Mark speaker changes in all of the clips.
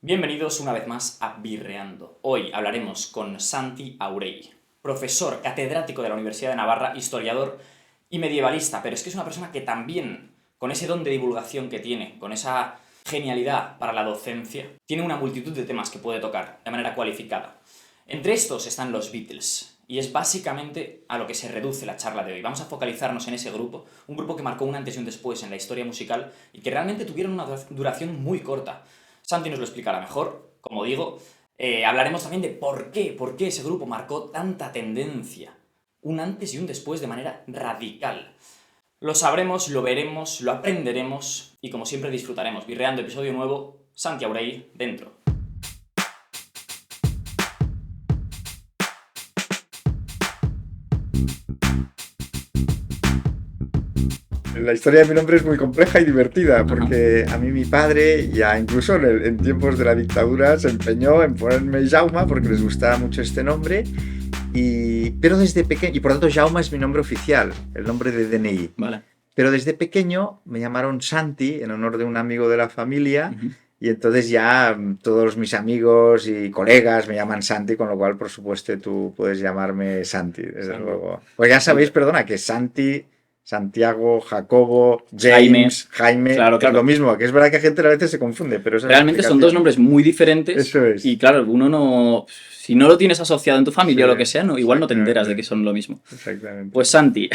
Speaker 1: Bienvenidos una vez más a Birreando. Hoy hablaremos con Santi Aurey, profesor catedrático de la Universidad de Navarra, historiador y medievalista, pero es que es una persona que también, con ese don de divulgación que tiene, con esa genialidad para la docencia, tiene una multitud de temas que puede tocar de manera cualificada. Entre estos están los Beatles, y es básicamente a lo que se reduce la charla de hoy. Vamos a focalizarnos en ese grupo, un grupo que marcó un antes y un después en la historia musical y que realmente tuvieron una duración muy corta. Santi nos lo explicará mejor, como digo. Hablaremos también de por qué ese grupo marcó tanta tendencia, un antes y un después de manera radical. Lo sabremos, lo veremos, lo aprenderemos y como siempre disfrutaremos. Birreando, episodio nuevo, Santi Aurey dentro.
Speaker 2: La historia de mi nombre es muy compleja y divertida porque a mí mi padre, ya incluso en tiempos de la dictadura, se empeñó en ponerme Jaume porque les gustaba mucho este nombre, pero desde pequeño, y por lo tanto Jaume es mi nombre oficial, el nombre de DNI.
Speaker 1: Vale.
Speaker 2: Pero desde pequeño me llamaron Santi en honor de un amigo de la familia. Y entonces ya todos mis amigos y colegas me llaman Santi, con lo cual, por supuesto, tú puedes llamarme Santi, desde luego. Pues ya sabéis, perdona, que Santi, Santiago, Jacobo, James, Jaime,
Speaker 1: claro.
Speaker 2: es lo mismo, que es verdad que a gente a veces se confunde, pero
Speaker 1: realmente son dos nombres muy diferentes.
Speaker 2: Eso es.
Speaker 1: Y claro, uno no... Si no lo tienes asociado en tu familia o lo que sea, no, igual no te enteras de que son lo mismo.
Speaker 2: Exactamente.
Speaker 1: Pues Santi,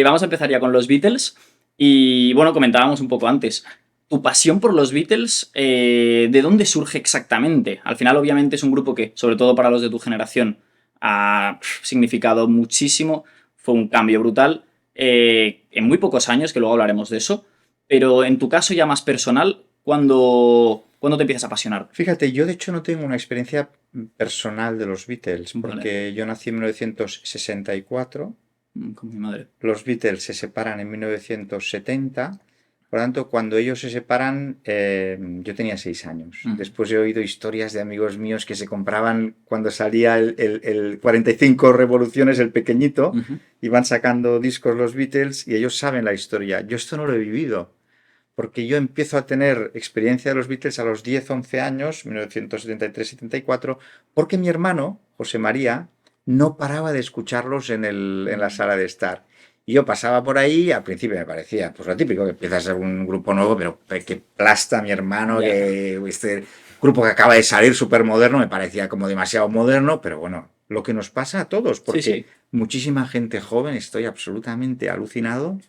Speaker 1: vamos a empezar ya con los Beatles. Y bueno, comentábamos un poco antes. Tu pasión por los Beatles, ¿de dónde surge exactamente? Al final, obviamente, es un grupo que, sobre todo para los de tu generación, ha significado muchísimo. Fue un cambio brutal en muy pocos años, que luego hablaremos de eso. Pero en tu caso ya más personal, ¿cuándo te empiezas a apasionar?
Speaker 2: Fíjate, yo de hecho no tengo una experiencia personal de los Beatles, porque
Speaker 1: Vale.
Speaker 2: yo nací en 1964.
Speaker 1: Con mi madre.
Speaker 2: Los Beatles se separan en 1970. Por lo tanto, cuando ellos se separan, yo tenía 6 años. Después he oído historias de amigos míos que se compraban cuando salía el 45 revoluciones, el pequeñito, iban sacando discos los Beatles y ellos saben la historia. Yo esto no lo he vivido, porque yo empiezo a tener experiencia de los Beatles a los 10, 11 años, 1973-74, porque mi hermano, José María, no paraba de escucharlos en la sala de estar. Y yo pasaba por ahí, al principio me parecía, pues lo típico, que empieza a ser un grupo nuevo, pero que plasta mi hermano, que este grupo que acaba de salir súper moderno, me parecía como demasiado moderno, pero bueno, lo que nos pasa a todos, porque muchísima gente joven, estoy absolutamente alucinado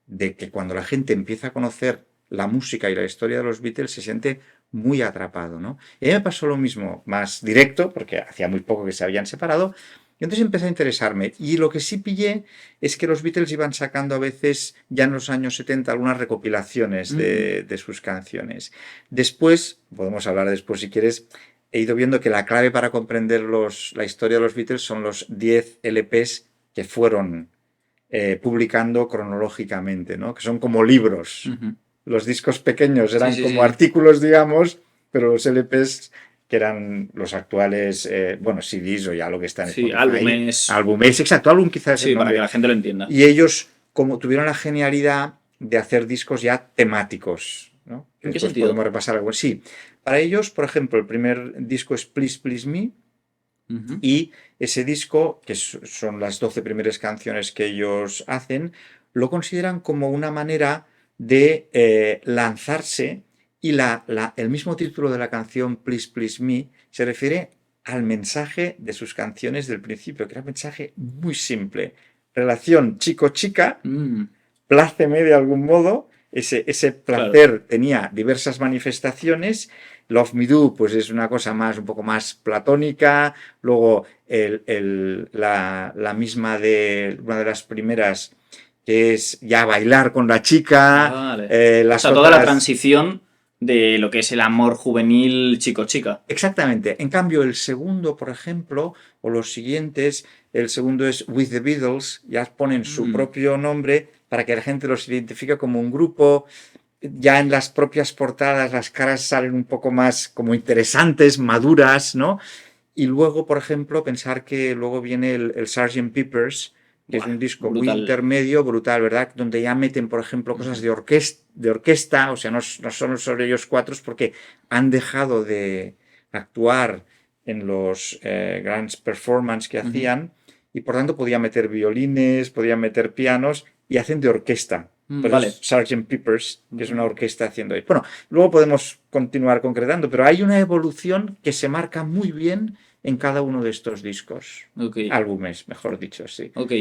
Speaker 2: de que cuando la gente empieza a conocer la música y la historia de los Beatles se siente muy atrapado, ¿no? Y a mí me pasó lo mismo, más directo, porque hacía muy poco que se habían separado. Y entonces empecé a interesarme. Y lo que sí pillé es que los Beatles iban sacando a veces, ya en los años 70, algunas recopilaciones de sus canciones. Después, podemos hablar después si quieres, he ido viendo que la clave para comprender la historia de los Beatles son los 10 LPs que fueron publicando cronológicamente, ¿no? Que son como libros. Los discos pequeños eran como artículos, digamos, pero los LPs, que eran los actuales, CDs o ya lo que está en Spotify. Álbumes, exacto, álbum quizás.
Speaker 1: Sí, para que la gente lo entienda.
Speaker 2: Y ellos, como tuvieron la genialidad de hacer discos ya temáticos, ¿no?
Speaker 1: ¿En qué sentido?
Speaker 2: Podemos repasar algo. Sí, para ellos, por ejemplo, el primer disco es Please Please Me, y ese disco, que son las 12 primeras canciones que ellos hacen, lo consideran como una manera de lanzarse, y el mismo título de la canción Please Please Me se refiere al mensaje de sus canciones del principio, que era un mensaje muy simple. Relación chico-chica, pláceme de algún modo. Ese placer tenía diversas manifestaciones. Love Me Do, pues es una cosa un poco más platónica. Luego la misma de una de las primeras, que es ya bailar con la chica.
Speaker 1: Vale. Toda la transición de lo que es el amor juvenil chico-chica.
Speaker 2: Exactamente. En cambio, el segundo, por ejemplo, o los siguientes, el segundo es With the Beatles, ya ponen su propio nombre para que la gente los identifique como un grupo. Ya en las propias portadas las caras salen un poco más como interesantes, maduras, ¿no? Y luego, por ejemplo, pensar que luego viene el Sgt. Pepper's, que es un disco
Speaker 1: brutal.
Speaker 2: muy intermedio, brutal, ¿verdad? Donde ya meten, por ejemplo, cosas de orquesta, o sea, no son solo ellos cuatro, porque han dejado de actuar en los grandes performances que hacían, y por tanto podían meter violines, podían meter pianos, y hacen de orquesta. Pues
Speaker 1: Vale.
Speaker 2: Sgt. Pepper's, que es una orquesta haciendo. Bueno, luego podemos continuar concretando, pero hay una evolución que se marca muy bien en cada uno de estos discos. Álbumes, mejor dicho, sí.
Speaker 1: Ok.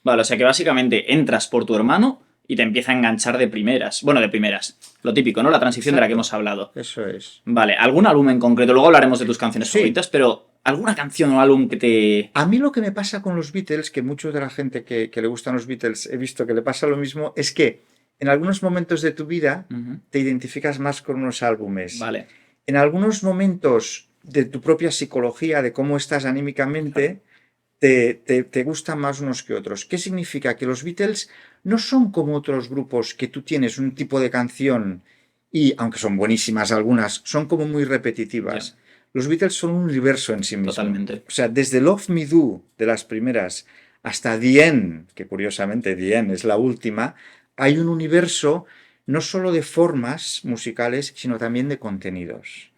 Speaker 1: Vale, o sea que básicamente entras por tu hermano y te empieza a enganchar de primeras. Bueno, de primeras. Lo típico, ¿no? La transición de la que hemos hablado.
Speaker 2: Eso es.
Speaker 1: Vale, ¿algún álbum en concreto? Luego hablaremos de tus canciones favoritas, pero ¿alguna canción o álbum que te...?
Speaker 2: A mí lo que me pasa con los Beatles, que mucha de la gente que le gustan los Beatles he visto que le pasa lo mismo, es que en algunos momentos de tu vida te identificas más con unos álbumes.
Speaker 1: Vale.
Speaker 2: En algunos momentos de tu propia psicología, de cómo estás anímicamente, te gustan más unos que otros. ¿Qué significa? Que los Beatles no son como otros grupos que tú tienes un tipo de canción y, aunque son buenísimas algunas, son como muy repetitivas.
Speaker 1: Yeah.
Speaker 2: Los Beatles son un universo en sí mismo.
Speaker 1: Totalmente.
Speaker 2: O sea, desde Love Me Do, de las primeras, hasta The End, que curiosamente The End es la última, hay un universo no solo de formas musicales, sino también de contenidos.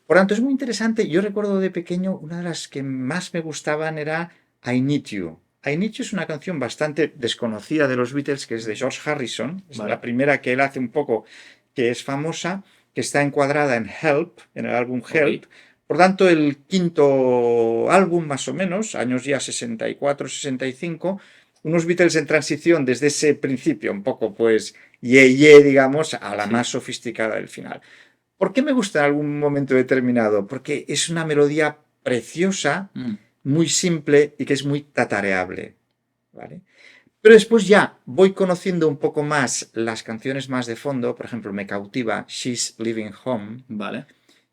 Speaker 2: Por tanto, es muy interesante. Yo recuerdo de pequeño, una de las que más me gustaban era I Need You. I Need You es una canción bastante desconocida de los Beatles, que es de George Harrison. Es la primera que él hace un poco, que es famosa, que está encuadrada en Help, en el álbum Help. Por tanto, el quinto álbum, más o menos, años ya 64, 65, unos Beatles en transición desde ese principio, un poco pues digamos, a la más sofisticada del final. ¿Por qué me gusta en algún momento determinado? Porque es una melodía preciosa, muy simple y que es muy tatareable, ¿vale? Pero después ya voy conociendo un poco más las canciones más de fondo. Por ejemplo, me cautiva She's Leaving Home,
Speaker 1: vale,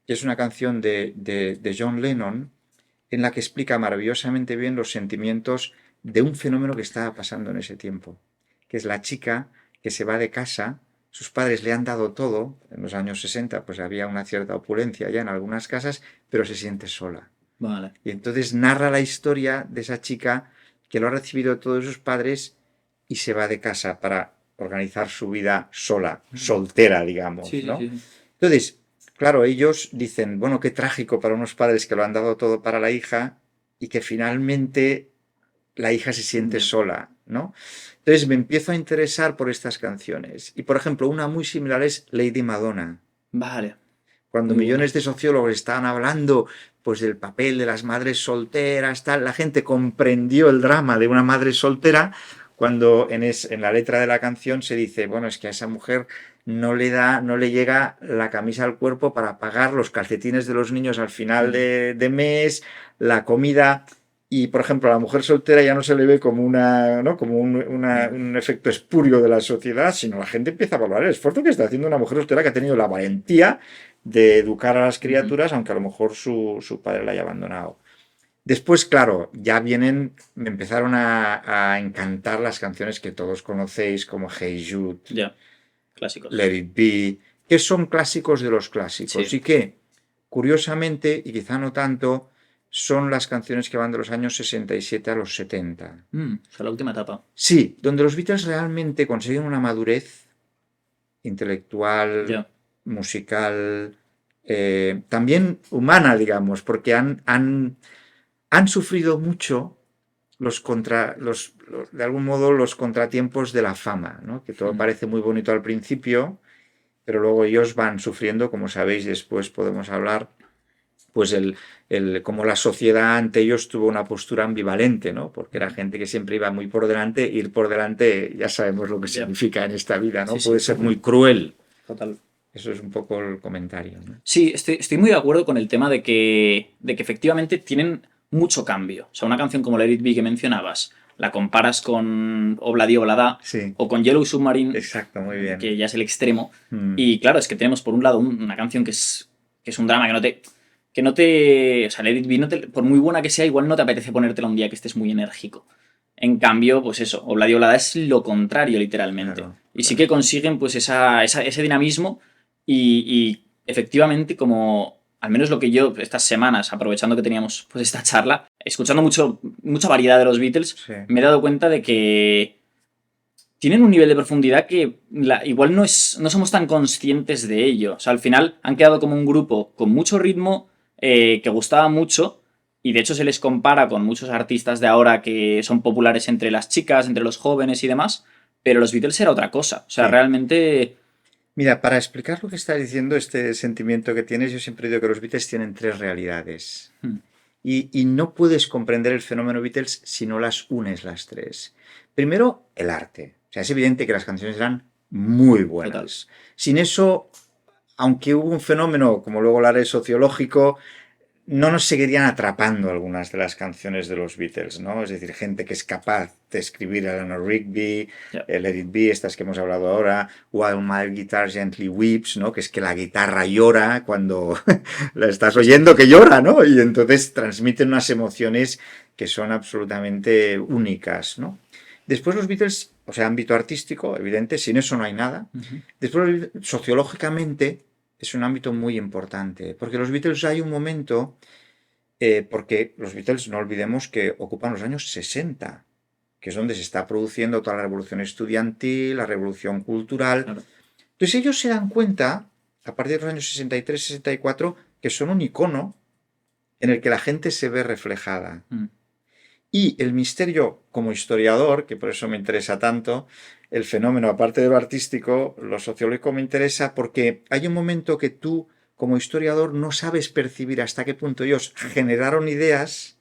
Speaker 2: que es una canción de John Lennon, en la que explica maravillosamente bien los sentimientos de un fenómeno que estaba pasando en ese tiempo, que es la chica que se va de casa. Sus padres le han dado todo. En los años 60 pues había una cierta opulencia ya en algunas casas, pero se siente sola.
Speaker 1: Vale.
Speaker 2: Y entonces narra la historia de esa chica que lo ha recibido todos sus padres y se va de casa para organizar su vida sola, soltera, digamos, ¿no?
Speaker 1: Sí.
Speaker 2: Entonces, claro, ellos dicen, bueno, qué trágico para unos padres que lo han dado todo para la hija y que finalmente la hija se siente sola, ¿no? Entonces me empiezo a interesar por estas canciones. Y, por ejemplo, una muy similar es Lady Madonna.
Speaker 1: Vale.
Speaker 2: Cuando millones de sociólogos estaban hablando pues del papel de las madres solteras, tal, la gente comprendió el drama de una madre soltera cuando en la letra de la canción se dice, bueno, es que a esa mujer no le llega la camisa al cuerpo para pagar los calcetines de los niños al final de mes, la comida. Y, por ejemplo, a la mujer soltera ya no se le ve como un efecto espurio de la sociedad, sino la gente empieza a valorar el esfuerzo que está haciendo una mujer soltera que ha tenido la valentía de educar a las criaturas, aunque a lo mejor su padre la haya abandonado. Después, claro, me empezaron a encantar las canciones que todos conocéis, como Hey Jude,
Speaker 1: clásicos.
Speaker 2: Let It Be, que son clásicos de los clásicos y que, curiosamente, y quizá no tanto, son las canciones que van de los años 67 a los 70.
Speaker 1: O sea, la última etapa.
Speaker 2: Sí, donde los Beatles realmente consiguen una madurez intelectual, musical, también humana, digamos, porque han sufrido mucho de algún modo los contratiempos de la fama, ¿no? Que todo parece muy bonito al principio, pero luego ellos van sufriendo, como sabéis, después podemos hablar, pues como la sociedad ante ellos tuvo una postura ambivalente, ¿no? Porque era gente que siempre iba muy por delante, ir por delante ya sabemos lo que significa en esta vida, ¿no? Puede ser muy cruel.
Speaker 1: Total.
Speaker 2: Eso es un poco el comentario, ¿no?
Speaker 1: Sí, estoy muy de acuerdo con el tema de que efectivamente tienen mucho cambio. O sea, una canción como Let It Be que mencionabas, la comparas con Obladi Oblada o con Yellow Submarine,
Speaker 2: exacto, muy bien,
Speaker 1: que ya es el extremo. Y claro, es que tenemos por un lado una canción que es un drama que no te... O sea, Let It Be, por muy buena que sea, igual no te apetece ponértela un día que estés muy enérgico. En cambio, pues eso, Obladi Oblada es lo contrario, literalmente. Y sí que consiguen pues ese dinamismo y efectivamente, como al menos lo que yo estas semanas, aprovechando que teníamos pues esta charla, escuchando mucha variedad de los Beatles,
Speaker 2: Sí.
Speaker 1: me he dado cuenta de que tienen un nivel de profundidad que igual no somos tan conscientes de ello. O sea, al final han quedado como un grupo con mucho ritmo, que gustaba mucho, y de hecho se les compara con muchos artistas de ahora que son populares entre las chicas, entre los jóvenes y demás, pero los Beatles era otra cosa. O sea,
Speaker 2: Sí.
Speaker 1: realmente...
Speaker 2: Mira, para explicar lo que estás diciendo, este sentimiento que tienes, yo siempre digo que los Beatles tienen tres realidades. Y no puedes comprender el fenómeno Beatles si no las unes las tres. Primero, el arte. O sea, es evidente que las canciones eran muy buenas.
Speaker 1: Total.
Speaker 2: Sin eso, aunque hubo un fenómeno, como luego hablaré, sociológico, no nos seguirían atrapando algunas de las canciones de los Beatles, ¿no? Es decir, gente que es capaz de escribir Eleanor Rigby,
Speaker 1: Yeah.
Speaker 2: Let It Be, estas que hemos hablado ahora, While My Guitar Gently Weeps, ¿no? Que es que la guitarra llora cuando la estás oyendo que llora, ¿no? Y entonces transmiten unas emociones que son absolutamente únicas, ¿no? Después los Beatles, o sea, ámbito artístico, evidente, sin eso no hay nada. Después, sociológicamente, es un ámbito muy importante, porque los Beatles hay un momento, porque los Beatles no olvidemos que ocupan los años 60, que es donde se está produciendo toda la revolución estudiantil, la revolución cultural.
Speaker 1: Claro.
Speaker 2: Entonces ellos se dan cuenta, a partir de los años 63, 64, que son un icono en el que la gente se ve reflejada. Y el misterio, como historiador, que por eso me interesa tanto, el fenómeno, aparte de lo artístico, lo sociológico me interesa porque hay un momento que tú, como historiador, no sabes percibir hasta qué punto ellos generaron ideas,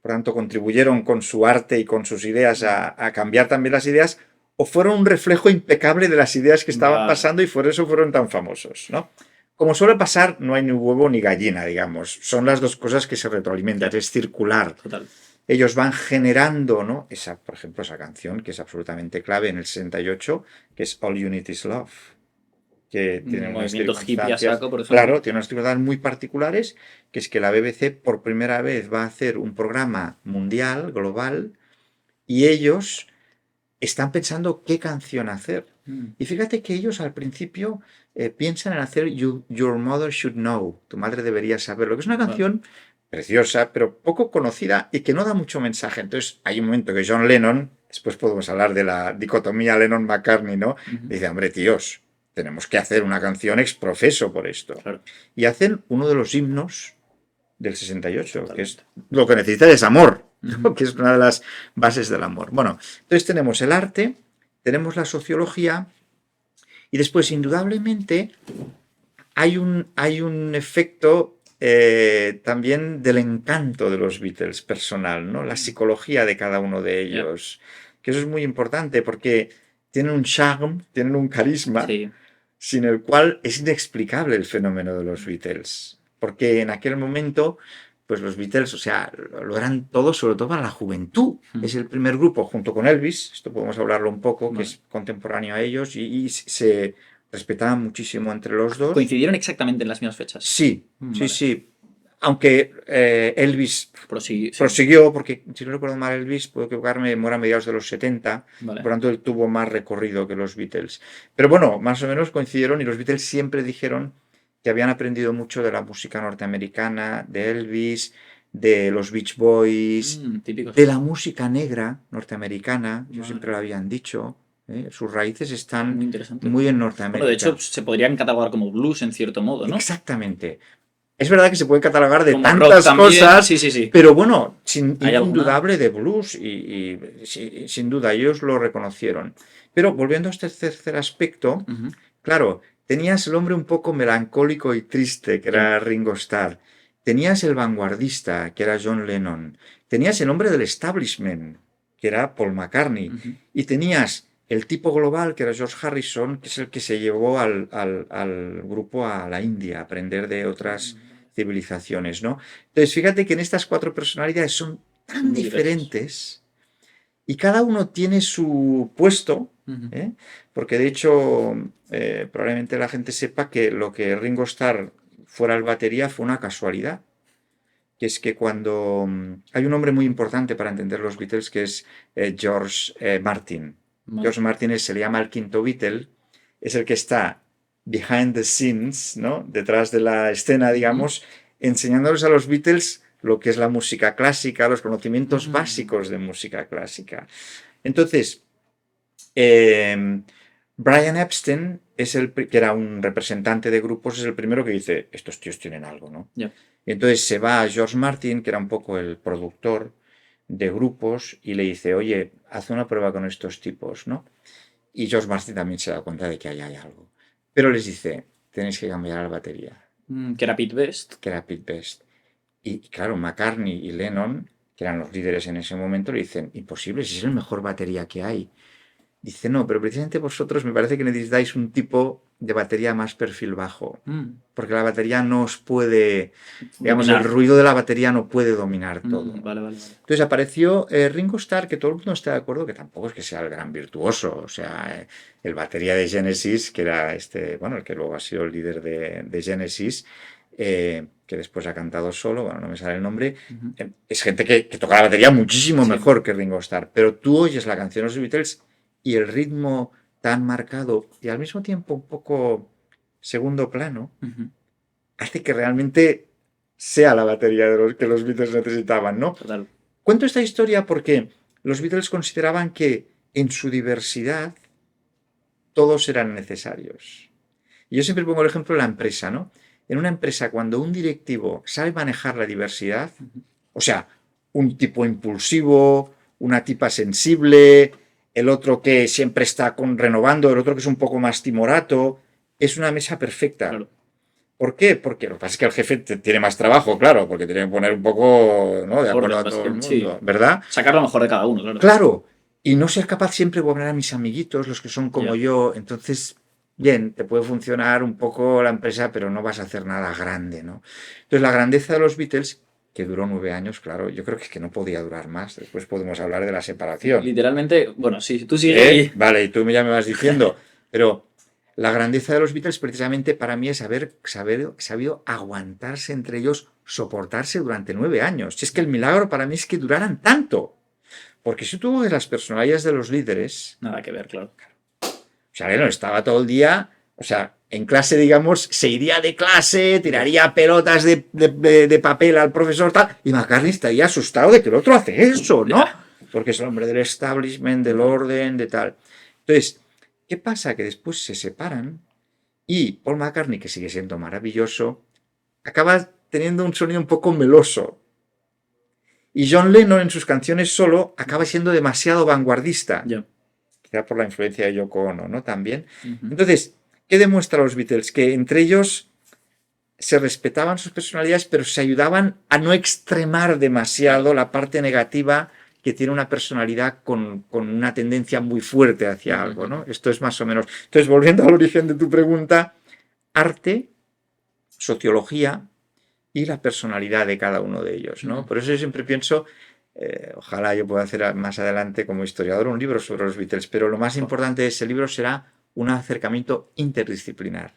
Speaker 2: por tanto, contribuyeron con su arte y con sus ideas a cambiar también las ideas, o fueron un reflejo impecable de las ideas que estaban pasando y por eso fueron tan famosos, ¿no? Como suele pasar, no hay ni huevo ni gallina, digamos. Son las dos cosas que se retroalimentan, es circular.
Speaker 1: Total.
Speaker 2: Ellos van generando, ¿no? Por ejemplo, esa canción que es absolutamente clave en el 68, que es All You Need Is Love, que tiene unas
Speaker 1: movimiento hippie a
Speaker 2: circunstancias,
Speaker 1: saco, por ejemplo.
Speaker 2: claro, tiene unas circunstancias muy particulares, que es que la BBC por primera vez va a hacer un programa mundial, global, y ellos están pensando qué canción hacer. Y fíjate que ellos al principio piensan en hacer Your Mother Should Know, tu madre debería saberlo, que es una canción preciosa, pero poco conocida y que no da mucho mensaje. Entonces hay un momento que John Lennon, después podemos hablar de la dicotomía Lennon-McCartney, ¿no? Dice, hombre, tíos, tenemos que hacer una canción ex profeso por esto.
Speaker 1: Claro.
Speaker 2: Y hacen uno de los himnos del 68, que es lo que necesita es amor, ¿no? Que es una de las bases del amor. Bueno, entonces tenemos el arte, tenemos la sociología y después, indudablemente, hay un efecto también del encanto de los Beatles personal, ¿no? La psicología de cada uno de ellos, que eso es muy importante porque tienen un charme, tienen un carisma, sin el cual es inexplicable el fenómeno de los Beatles. Porque en aquel momento, pues los Beatles, o sea, lo eran todo, sobre todo para la juventud. Es el primer grupo, junto con Elvis, esto podemos hablarlo un poco, que es contemporáneo a ellos, y se respetaban muchísimo entre los dos.
Speaker 1: ¿Coincidieron exactamente en las mismas fechas?
Speaker 2: Sí, sí. Aunque Elvis prosiguió, porque si no recuerdo mal, Elvis, puedo equivocarme, muere a mediados de los 70, por lo tanto él tuvo más recorrido que los Beatles. Pero bueno, más o menos coincidieron y los Beatles siempre dijeron que habían aprendido mucho de la música norteamericana, de Elvis, de los Beach Boys, de la música negra norteamericana, ellos siempre lo habían dicho. Sus raíces están muy en Norteamérica.
Speaker 1: Bueno, de hecho, se podrían catalogar como blues en cierto modo, ¿no?
Speaker 2: Exactamente. Es verdad que se puede catalogar de
Speaker 1: como
Speaker 2: tantas cosas,
Speaker 1: sí.
Speaker 2: Pero bueno, indudable de blues y sin duda ellos lo reconocieron. Pero volviendo a este tercer aspecto, claro, tenías el hombre un poco melancólico y triste, que era Ringo Starr. Tenías el vanguardista, que era John Lennon. Tenías el hombre del establishment, que era Paul McCartney. Y tenías el tipo global, que era George Harrison, que es el que se llevó al grupo a la India, a aprender de otras civilizaciones, ¿no? Entonces, fíjate que en estas cuatro personalidades son tan diferentes y cada uno tiene su puesto, porque de hecho probablemente la gente sepa que lo que Ringo Starr fuera el batería fue una casualidad, que es que cuando hay un hombre muy importante para entender los Beatles que es George Martin. George Martin se le llama el quinto Beatle, es el que está behind the scenes, ¿no? Detrás de la escena, digamos, enseñándoles a los Beatles lo que es la música clásica, los conocimientos básicos de música clásica. Entonces, Brian Epstein, que era un representante de grupos, es el primero que dice, estos tíos tienen algo, ¿no?
Speaker 1: Ya.
Speaker 2: Y entonces se va a George Martin, que era un poco el productor de grupos, y le dice, oye, haz una prueba con estos tipos, ¿no? Y George Martin también se da cuenta de que ahí hay algo. Pero les dice, tenéis que cambiar la batería.
Speaker 1: Que era Pete Best.
Speaker 2: Que era Pete Best. Y claro, McCartney y Lennon, que eran los líderes en ese momento, le dicen, imposible, si es el mejor batería que hay. Dice, no, pero precisamente vosotros me parece que necesitáis un tipo de batería más perfil bajo. Porque la batería no os puede, digamos, el ruido de la batería no puede dominar todo.
Speaker 1: Vale.
Speaker 2: Entonces apareció Ringo Starr, que todo el mundo está de acuerdo que tampoco es que sea el gran virtuoso. O sea, el batería de Genesis, que era el que luego ha sido el líder de Genesis, que después ha cantado solo, bueno, no me sale el nombre, es gente que toca la batería muchísimo mejor que Ringo Starr. Pero tú oyes la canción de los Beatles y el ritmo tan marcado y al mismo tiempo un poco segundo plano, hace que realmente sea la batería de los que los Beatles necesitaban, ¿no?
Speaker 1: Total.
Speaker 2: Cuento esta historia porque los Beatles consideraban que en su diversidad todos eran necesarios. Y yo siempre pongo el ejemplo de la empresa, ¿no? En una empresa, cuando un directivo sabe manejar la diversidad, o sea, un tipo impulsivo, una tipa sensible, el otro que siempre está renovando, el otro que es un poco más timorato, es una mesa perfecta.
Speaker 1: Claro.
Speaker 2: ¿Por qué? Porque lo que pasa es que el jefe tiene más trabajo, claro, porque tiene que poner un poco, ¿no?, de acuerdo a todo el mundo,
Speaker 1: sí,
Speaker 2: ¿verdad?
Speaker 1: Sacar lo mejor de cada uno, claro.
Speaker 2: Claro, y no ser capaz siempre de gobernar a mis amiguitos, los que son como yo, entonces, bien, te puede funcionar un poco la empresa, pero no vas a hacer nada grande, ¿no? Entonces, la grandeza de los Beatles, que duró 9 años, claro, yo creo que es que no podía durar más. Después podemos hablar de la separación.
Speaker 1: Literalmente, bueno, sí, tú sigues.
Speaker 2: Vale, y tú ya me vas diciendo, pero la grandeza de los Beatles precisamente para mí es haber sabido aguantarse entre ellos, soportarse durante 9 años. Si es que el milagro para mí es que duraran tanto. Porque si tú ves las personalidades de los líderes...
Speaker 1: Nada que ver, claro.
Speaker 2: O sea, Lennon estaba todo el día... O sea, en clase, digamos, se iría de clase, tiraría pelotas de papel al profesor, tal, y McCartney estaría asustado de que el otro hace eso, ¿no? Porque es el hombre del establishment, del orden, de tal. Entonces, ¿qué pasa? Que después se separan y Paul McCartney, que sigue siendo maravilloso, acaba teniendo un sonido un poco meloso. Y John Lennon en sus canciones solo acaba siendo demasiado vanguardista. Quizá por la influencia de Yoko Ono, ¿no? También. Entonces, ¿qué demuestra los Beatles? Que entre ellos se respetaban sus personalidades, pero se ayudaban a no extremar demasiado la parte negativa que tiene una personalidad con una tendencia muy fuerte hacia algo, ¿no? Esto es más o menos... Entonces, volviendo al origen de tu pregunta, arte, sociología y la personalidad de cada uno de ellos, ¿no? Por eso yo siempre pienso... ojalá yo pueda hacer más adelante como historiador un libro sobre los Beatles, pero lo más importante de ese libro será un acercamiento interdisciplinar.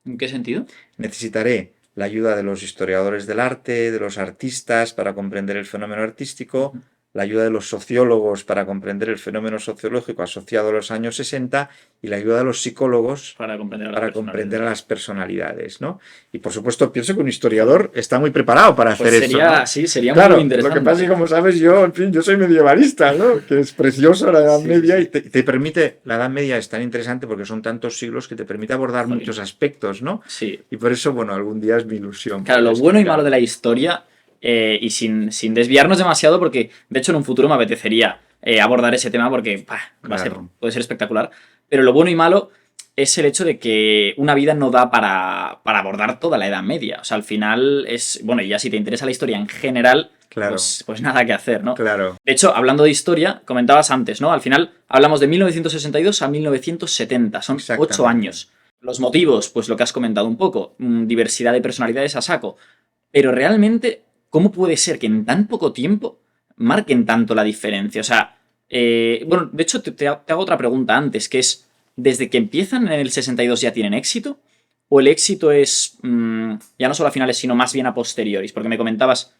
Speaker 1: ¿En qué sentido?
Speaker 2: Necesitaré la ayuda de los historiadores del arte, de los artistas para comprender el fenómeno artístico, la ayuda de los sociólogos para comprender el fenómeno sociológico asociado a los años 60 y la ayuda de los psicólogos
Speaker 1: para comprender
Speaker 2: a las personalidades, ¿no? Y por supuesto pienso que un historiador está muy preparado para hacer eso, ¿no?
Speaker 1: Sí, sería
Speaker 2: claro,
Speaker 1: muy interesante.
Speaker 2: Lo que pasa es que, como sabes, yo soy medievalista, ¿no? Que es precioso la Edad Media. Y te permite, la Edad Media es tan interesante porque son tantos siglos que te permite abordar muchos aspectos, ¿no?
Speaker 1: Sí.
Speaker 2: Y por eso, bueno, algún día es mi ilusión.
Speaker 1: Claro, lo bueno y malo de la historia, y sin desviarnos demasiado, porque de hecho en un futuro me apetecería abordar ese tema porque puede ser espectacular, pero lo bueno y malo es el hecho de que una vida no da para abordar toda la Edad Media. O sea, al final es... Bueno, y ya si te interesa la historia en general, pues nada que hacer, ¿no?
Speaker 2: Claro.
Speaker 1: De hecho, hablando de historia, comentabas antes, ¿no? Al final hablamos de 1962 a 1970, son 8 años. Los motivos, pues lo que has comentado un poco, diversidad de personalidades a saco. Pero realmente, ¿cómo puede ser que en tan poco tiempo marquen tanto la diferencia? O sea, bueno, de hecho te hago otra pregunta antes, que es, ¿desde que empiezan en el 62 ya tienen éxito? ¿O el éxito es ya no solo a finales, sino más bien a posteriores? Porque me comentabas,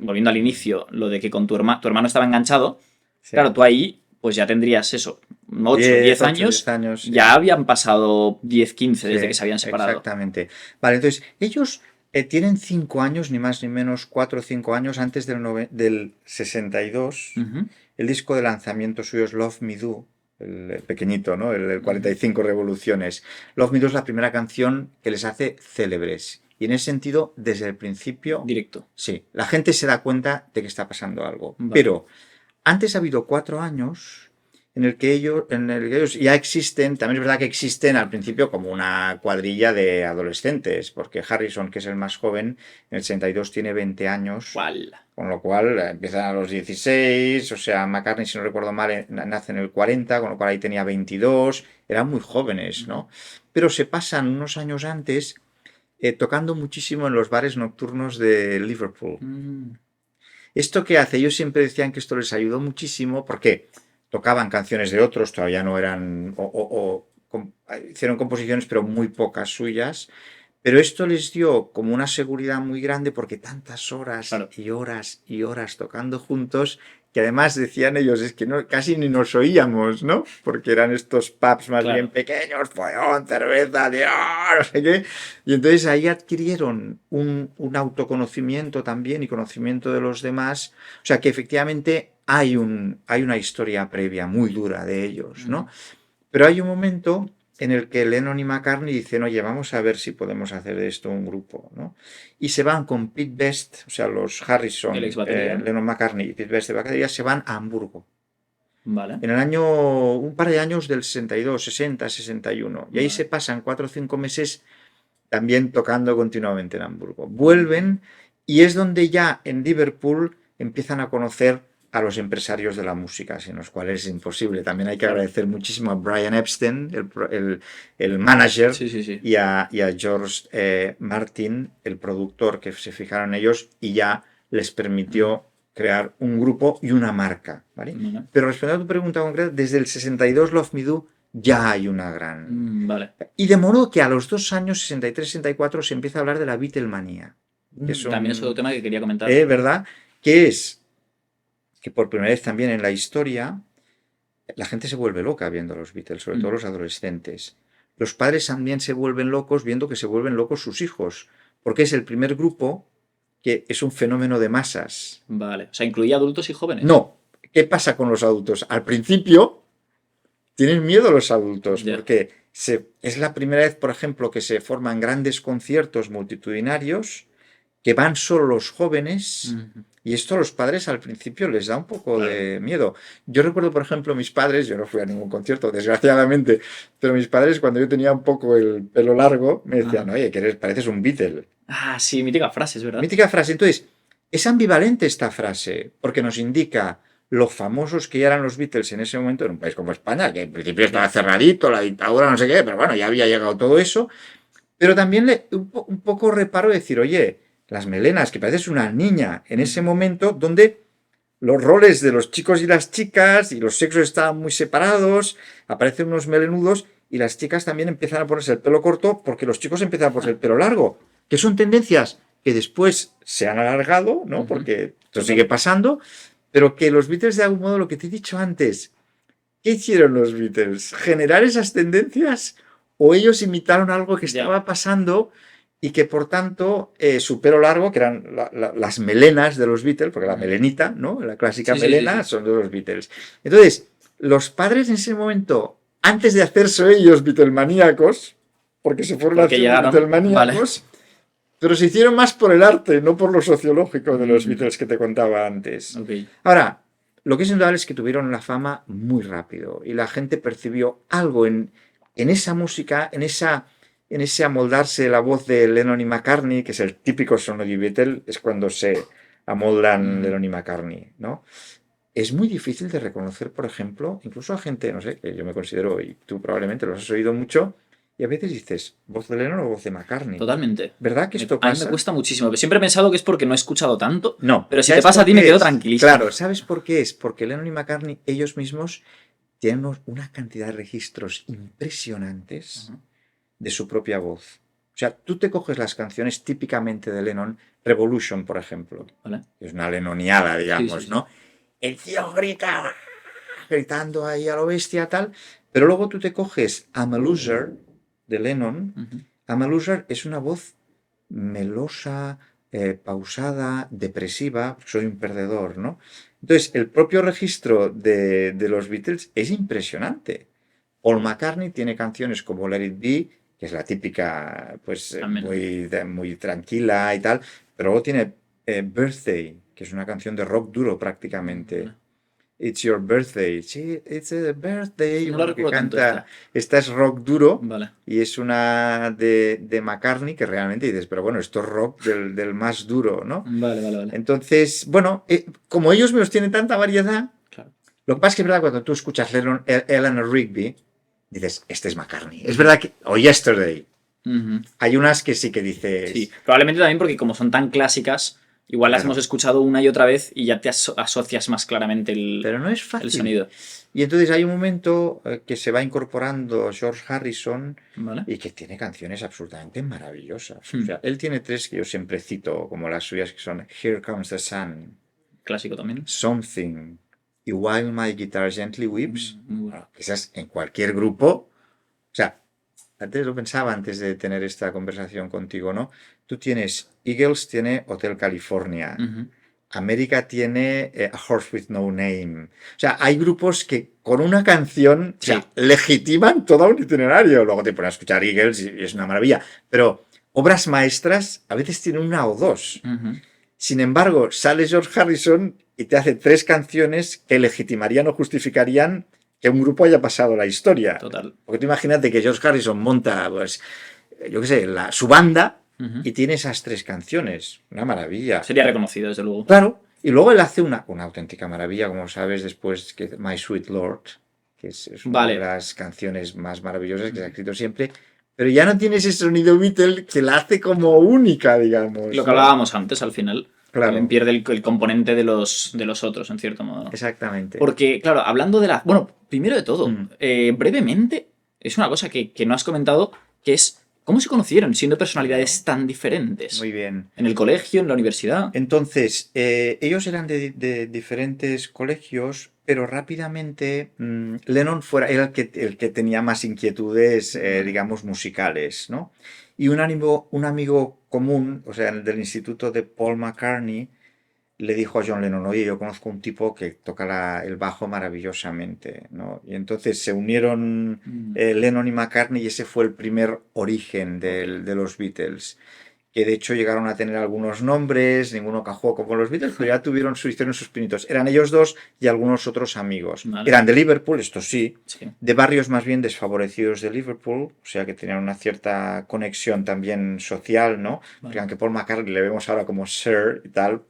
Speaker 1: volviendo al inicio, lo de que con tu hermano estaba enganchado. Sí. Claro, tú ahí pues ya tendrías eso, 10 años, sí. Ya habían pasado 10, 15 desde que se habían separado.
Speaker 2: Exactamente. Vale, entonces, ellos Tienen 5 años, ni más ni menos, 4 o 5 años antes del 62.
Speaker 1: Ujú.
Speaker 2: El disco de lanzamiento suyo es Love Me Do, el pequeñito, ¿no? El 45 revoluciones. Love Me Do es la primera canción que les hace célebres. Y en ese sentido, desde el principio,
Speaker 1: Directo.
Speaker 2: sí, la gente se da cuenta de que está pasando algo.
Speaker 1: Vale.
Speaker 2: Pero antes ha habido 4 años en el que ellos ya existen, también es verdad que existen al principio como una cuadrilla de adolescentes, porque Harrison, que es el más joven, en el 62 tiene 20 años,
Speaker 1: ¿Cuál?
Speaker 2: con lo cual empiezan a los 16, o sea, McCartney, si no recuerdo mal, nace en el 40, con lo cual ahí tenía 22, eran muy jóvenes, ¿no? Pero se pasan unos años antes tocando muchísimo en los bares nocturnos de Liverpool.
Speaker 1: Mm.
Speaker 2: ¿Esto qué hace? Ellos siempre decían que esto les ayudó muchísimo porque tocaban canciones de otros, todavía no eran, hicieron composiciones, pero muy pocas suyas. Pero esto les dio como una seguridad muy grande porque tantas horas
Speaker 1: Claro.
Speaker 2: y horas y horas tocando juntos, que además decían ellos, es que no, casi ni nos oíamos, ¿no? Porque eran estos pubs más
Speaker 1: Claro.
Speaker 2: bien pequeños, follón, cerveza, Dios, no sé qué. Y entonces ahí adquirieron un autoconocimiento también y conocimiento de los demás. O sea que efectivamente hay una historia previa muy dura de ellos, ¿no? Pero hay un momento en el que Lennon y McCartney dicen, oye, vamos a ver si podemos hacer de esto un grupo, ¿no? Y se van con Pete Best, o sea, los Harrison,
Speaker 1: El ex batería.
Speaker 2: Lennon McCartney y Pete Best de batería, se van a Hamburgo.
Speaker 1: Vale.
Speaker 2: En el año, un par de años del 62, 60, 61. Y ahí se pasan 4 o 5 meses también tocando continuamente en Hamburgo. Vuelven y es donde ya en Liverpool empiezan a conocer a los empresarios de la música, sin los cuales es imposible. También hay que agradecer muchísimo a Brian Epstein, el manager,
Speaker 1: Sí, sí, sí.
Speaker 2: y a George Martin, el productor, que se fijaron en ellos y ya les permitió crear un grupo y una marca, ¿vale? Pero respondiendo a tu pregunta concreta, desde el 62 Love Me Do ya hay una gran...
Speaker 1: Vale.
Speaker 2: Y de modo que a los 2 años, 63-64, se empieza a hablar de la Beatlemanía.
Speaker 1: También es otro tema que quería comentar.
Speaker 2: ¿Verdad? Que es que por primera vez también en la historia la gente se vuelve loca viendo a los Beatles, sobre todo los adolescentes. Los padres también se vuelven locos viendo que se vuelven locos sus hijos, porque es el primer grupo que es un fenómeno de masas.
Speaker 1: Vale. O sea, ¿incluía adultos y jóvenes?
Speaker 2: No. ¿Qué pasa con los adultos? Al principio tienen miedo los adultos, porque es la primera vez, por ejemplo, que se forman grandes conciertos multitudinarios que van solo los jóvenes, y esto a los padres al principio les da un poco de miedo. Yo recuerdo, por ejemplo, mis padres, yo no fui a ningún concierto, desgraciadamente, pero mis padres, cuando yo tenía un poco el pelo largo, me decían, oye, que pareces un Beatle.
Speaker 1: Ah, sí, mítica frase, es verdad.
Speaker 2: Mítica frase. Entonces, es ambivalente esta frase, porque nos indica lo famosos que ya eran los Beatles en ese momento en un país como España, que en principio estaba cerradito, la dictadura, no sé qué, pero bueno, ya había llegado todo eso. Pero también un poco reparo de decir, oye, las melenas, que pareces una niña en ese momento donde los roles de los chicos y las chicas y los sexos estaban muy separados, aparecen unos melenudos y las chicas también empiezan a ponerse el pelo corto porque los chicos empiezan a ponerse el pelo largo, que son tendencias que después se han alargado, ¿no? Porque esto sigue pasando, pero que los Beatles de algún modo, lo que te he dicho antes, ¿qué hicieron los Beatles? ¿Generar esas tendencias o ellos imitaron algo que estaba pasando y que por tanto su pelo largo, que eran las melenas de los Beatles, porque la melenita, ¿no? La clásica melena, son de los Beatles. Entonces, los padres en ese momento, antes de hacerse ellos Beatlemaníacos, porque se fueron haciendo Beatlemaníacos, pero se hicieron más por el arte, no por lo sociológico de los Beatles que te contaba antes. Ahora, lo que es indudable es que tuvieron la fama muy rápido y la gente percibió algo en esa música, en ese amoldarse la voz de Lennon y McCartney, que es el típico sonido de Beatle, es cuando se amoldan Lennon y McCartney, ¿no? Es muy difícil de reconocer, por ejemplo, incluso a gente, no sé, que yo me considero, y tú probablemente lo has oído mucho, y a veces dices, ¿voz de Lennon o voz de McCartney?
Speaker 1: Totalmente.
Speaker 2: ¿Verdad que esto pasa?
Speaker 1: A mí me cuesta muchísimo. Pero siempre he pensado que es porque no he escuchado tanto.
Speaker 2: No.
Speaker 1: Pero si te pasa a ti me quedo tranquilísimo.
Speaker 2: Claro, ¿sabes por qué es? Porque Lennon y McCartney, ellos mismos, tienen una cantidad de registros impresionantes de su propia voz. O sea, tú te coges las canciones típicamente de Lennon, Revolution, por ejemplo.
Speaker 1: ¿Vale?
Speaker 2: Es una lenoniada, digamos, ¿no? El tío grita, gritando ahí a lo bestia, tal. Pero luego tú te coges I'm a Loser, de Lennon. I'm a Loser es una voz melosa, pausada, depresiva, soy un perdedor, ¿no? Entonces, el propio registro de los Beatles es impresionante. Paul McCartney tiene canciones como Let It Be, que es la típica, pues
Speaker 1: También.
Speaker 2: muy tranquila y tal, pero luego tiene Birthday, que es una canción de rock duro prácticamente.
Speaker 1: Vale.
Speaker 2: It's your birthday. Sí, it's a birthday.
Speaker 1: No la
Speaker 2: Bueno, que
Speaker 1: recuerdo tanto
Speaker 2: canta.
Speaker 1: esta.
Speaker 2: Esta es rock duro
Speaker 1: Vale.
Speaker 2: y es una de McCartney que realmente dices, pero bueno, esto es rock del más duro, ¿no?
Speaker 1: Vale.
Speaker 2: Entonces, bueno, como ellos menos tienen tanta variedad,
Speaker 1: Claro.
Speaker 2: lo que pasa es que es verdad cuando tú escuchas Eleanor Rigby, dices, este es McCartney. Es verdad que, o Yesterday,
Speaker 1: Ujú.
Speaker 2: hay unas que sí que
Speaker 1: Sí,
Speaker 2: dices,
Speaker 1: probablemente también porque como son tan clásicas, igual las hemos
Speaker 2: claro,
Speaker 1: escuchado una y otra vez y ya te asocias más claramente
Speaker 2: pero no es
Speaker 1: el
Speaker 2: fácil.
Speaker 1: sonido.
Speaker 2: Y entonces hay un momento que se va incorporando George Harrison
Speaker 1: ¿Vale?
Speaker 2: y que tiene canciones absolutamente maravillosas. O
Speaker 1: Hmm.
Speaker 2: sea, él tiene tres que yo siempre cito como las suyas, que son Here Comes the Sun,
Speaker 1: Clásico también.
Speaker 2: Something y While My Guitar Gently Weeps.
Speaker 1: Muy bueno.
Speaker 2: Bueno, esas en cualquier grupo. O sea, antes lo pensaba antes de tener esta conversación contigo, ¿no? Tú tienes, Eagles tiene Hotel California.
Speaker 1: Ujú.
Speaker 2: América tiene A Horse with No Name. O sea, hay grupos que con una canción, o sea,
Speaker 1: Sí,
Speaker 2: legitiman todo un itinerario. Luego te pones a escuchar Eagles y es una maravilla. Pero obras maestras a veces tienen una o dos.
Speaker 1: ujú.
Speaker 2: Sin embargo, sale George Harrison y te hace tres canciones que legitimarían o justificarían que un grupo haya pasado la historia.
Speaker 1: Total.
Speaker 2: Porque tú imagínate que George Harrison monta, pues, yo qué sé, su banda
Speaker 1: Ujú.
Speaker 2: y tiene esas tres canciones. Una maravilla.
Speaker 1: Sería reconocido, desde luego.
Speaker 2: Claro, y luego él hace una auténtica maravilla, como sabes, después que My Sweet Lord, que es una de
Speaker 1: Vale.
Speaker 2: las canciones más maravillosas que se ha escrito siempre, pero ya no tiene ese sonido Beatle que la hace como única, digamos,
Speaker 1: Lo que
Speaker 2: ¿no?
Speaker 1: hablábamos antes, al final, también
Speaker 2: Claro,
Speaker 1: pierde el componente de los otros, en cierto modo, ¿no?
Speaker 2: exactamente.
Speaker 1: Porque, claro, hablando de la... Bueno, primero de todo,
Speaker 2: Mm,
Speaker 1: brevemente, es una cosa que no has comentado, que es cómo se conocieron siendo personalidades
Speaker 2: claro,
Speaker 1: tan diferentes.
Speaker 2: muy bien.
Speaker 1: En el colegio, en la universidad.
Speaker 2: Entonces, ellos eran de diferentes colegios, pero rápidamente Lennon era el que tenía más inquietudes,
Speaker 1: Vale.
Speaker 2: digamos, musicales, ¿no? Y un amigo común, o sea, del instituto de Paul McCartney, le dijo a John Lennon, oye, yo conozco un tipo que toca el bajo maravillosamente, ¿no? Y entonces se unieron Lennon y McCartney y ese fue el primer origen
Speaker 1: Ok.
Speaker 2: de los Beatles, que de hecho llegaron a tener algunos nombres, ninguno cajó como los Beatles, pero ya hicieron sus pinitos. Eran ellos dos y algunos otros amigos.
Speaker 1: Vale.
Speaker 2: Eran de Liverpool, esto sí,
Speaker 1: Sí.
Speaker 2: de barrios más bien desfavorecidos de Liverpool, o sea que tenían una cierta conexión también social, ¿no? Porque
Speaker 1: Vale.
Speaker 2: aunque Paul McCartney le vemos ahora como Sir y tal,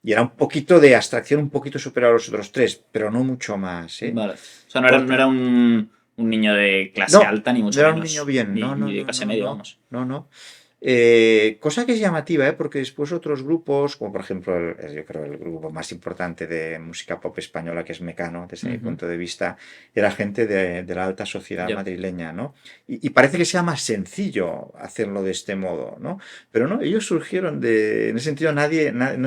Speaker 2: y era un poquito de abstracción, un poquito superior a los otros tres, pero no mucho más, ¿eh?
Speaker 1: Vale. O sea, no
Speaker 2: Porque
Speaker 1: era un niño de clase
Speaker 2: no,
Speaker 1: alta, ni
Speaker 2: no
Speaker 1: mucho
Speaker 2: era un niño
Speaker 1: menos.
Speaker 2: bien,
Speaker 1: Ni,
Speaker 2: no, no,
Speaker 1: ni de
Speaker 2: no,
Speaker 1: clase
Speaker 2: no,
Speaker 1: media,
Speaker 2: no,
Speaker 1: vamos.
Speaker 2: no, no. Cosa que es llamativa, ¿eh? Porque después otros grupos, como por ejemplo, yo creo el grupo más importante de música pop española, que es Mecano, desde mi
Speaker 1: Ujú.
Speaker 2: punto de vista, era gente de la alta sociedad
Speaker 1: Ya.
Speaker 2: madrileña, ¿no? Y parece que sea más sencillo hacerlo de este modo, ¿no? Pero no, ellos surgieron en ese sentido no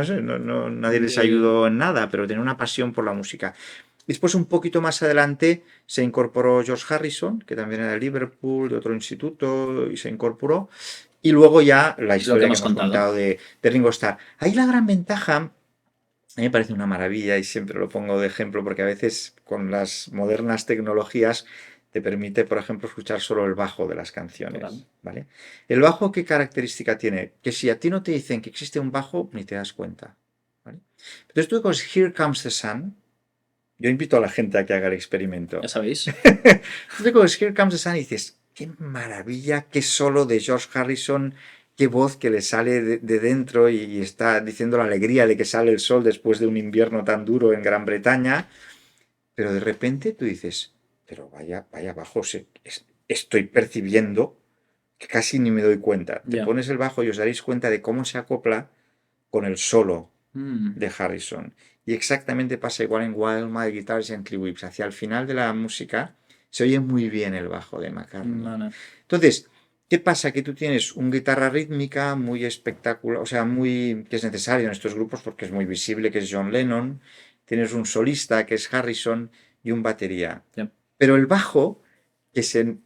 Speaker 2: sé, nadie les
Speaker 1: De-
Speaker 2: ayudó en nada, pero tenían una pasión por la música. Después, un poquito más adelante, se incorporó George Harrison, que también era de Liverpool, de otro instituto, y se incorporó. Y luego ya la
Speaker 1: lo que
Speaker 2: historia que
Speaker 1: hemos
Speaker 2: hemos
Speaker 1: contado.
Speaker 2: contado de Ringo Starr. Ahí la gran ventaja, a mí me parece una maravilla y siempre lo pongo de ejemplo porque a veces con las modernas tecnologías te permite, por ejemplo, escuchar solo el bajo de las
Speaker 1: Total.
Speaker 2: canciones, ¿vale? ¿El bajo qué característica tiene? Que si a ti no te dicen que existe un bajo, ni te das cuenta, ¿vale? Entonces tú coges Here Comes the Sun. Yo invito a la gente a que haga el
Speaker 1: Ya
Speaker 2: experimento.
Speaker 1: sabéis.
Speaker 2: Tú te coges Here Comes the Sun y dices, qué maravilla, qué solo de George Harrison, qué voz que le sale de dentro y está diciendo la alegría de que sale el sol después de un invierno tan duro en Gran Bretaña. Pero de repente tú dices, pero vaya bajo, estoy percibiendo que casi ni me doy cuenta. Te
Speaker 1: Ya.
Speaker 2: pones el bajo y os daréis cuenta de cómo se acopla con el solo
Speaker 1: Mm.
Speaker 2: de Harrison. Y exactamente pasa igual en While My Guitar Gently Weeps. Hacia el final de la música se oye muy bien el bajo de McCartney.
Speaker 1: Vale.
Speaker 2: Entonces, ¿qué pasa? Que tú tienes una guitarra rítmica muy espectacular, o sea, que es necesario en estos grupos porque es muy visible, que es John Lennon. Tienes un solista, que es Harrison, y un batería.
Speaker 1: Ya.
Speaker 2: Pero el bajo, que se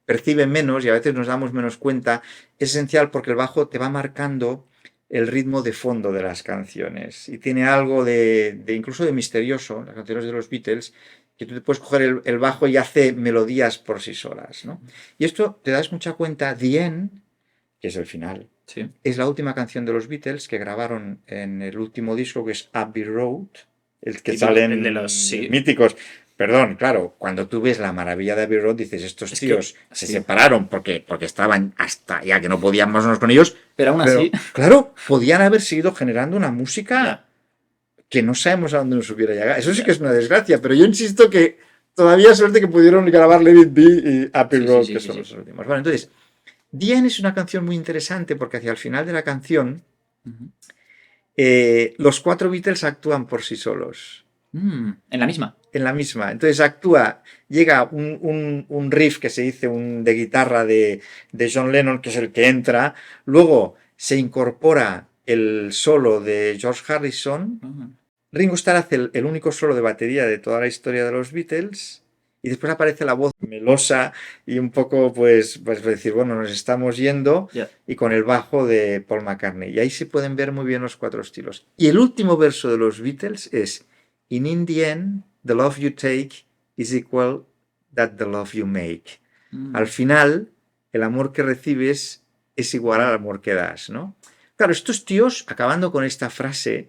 Speaker 2: percibe menos y a veces nos damos menos cuenta, es esencial porque el bajo te va marcando el ritmo de fondo de las canciones y tiene algo de incluso de misterioso, las canciones de los Beatles, que tú te puedes coger el bajo y hace melodías por sí solas, ¿no? Y esto te das mucha cuenta, The End, que es el final,
Speaker 1: Sí.
Speaker 2: es la última canción de los Beatles que grabaron en el último disco, que es Abbey Road, el que
Speaker 1: Típico,
Speaker 2: salen
Speaker 1: el de los... Sí.
Speaker 2: míticos. Perdón, claro, cuando tú ves la maravilla de Abbey Road, dices, estos
Speaker 1: Es
Speaker 2: tíos
Speaker 1: que...
Speaker 2: se
Speaker 1: Sí.
Speaker 2: separaron porque estaban hasta ya que no podíamos más con ellos,
Speaker 1: Pero aún así...
Speaker 2: claro, podían haber seguido generando una música
Speaker 1: Ya.
Speaker 2: que no sabemos a dónde nos hubiera llegado. Eso sí
Speaker 1: Ya.
Speaker 2: que es una desgracia, pero yo insisto que todavía suerte que pudieron grabar Let It Be y Abbey
Speaker 1: Sí,
Speaker 2: Road,
Speaker 1: sí,
Speaker 2: que
Speaker 1: sí,
Speaker 2: son
Speaker 1: sí.
Speaker 2: los últimos. Bueno, entonces, Dien es una canción muy interesante porque hacia el final de la canción
Speaker 1: Ujú.
Speaker 2: los 4 Beatles actúan por sí solos.
Speaker 1: En la misma.
Speaker 2: En la misma. Entonces llega un riff que se dice de guitarra de John Lennon, que es el que entra. Luego se incorpora el solo de George Harrison. Ringo Starr hace el único solo de batería de toda la historia de los Beatles. Y después aparece la voz melosa y un poco, pues decir, bueno, nos estamos yendo.
Speaker 1: Ya.
Speaker 2: Y con el bajo de Paul McCartney. Y ahí se pueden ver muy bien los 4 estilos. Y el último verso de los Beatles es: in the end, the love you take is equal that the love you make. Al final, el amor que recibes es igual al amor que das, ¿no? Claro, estos tíos, acabando con esta frase...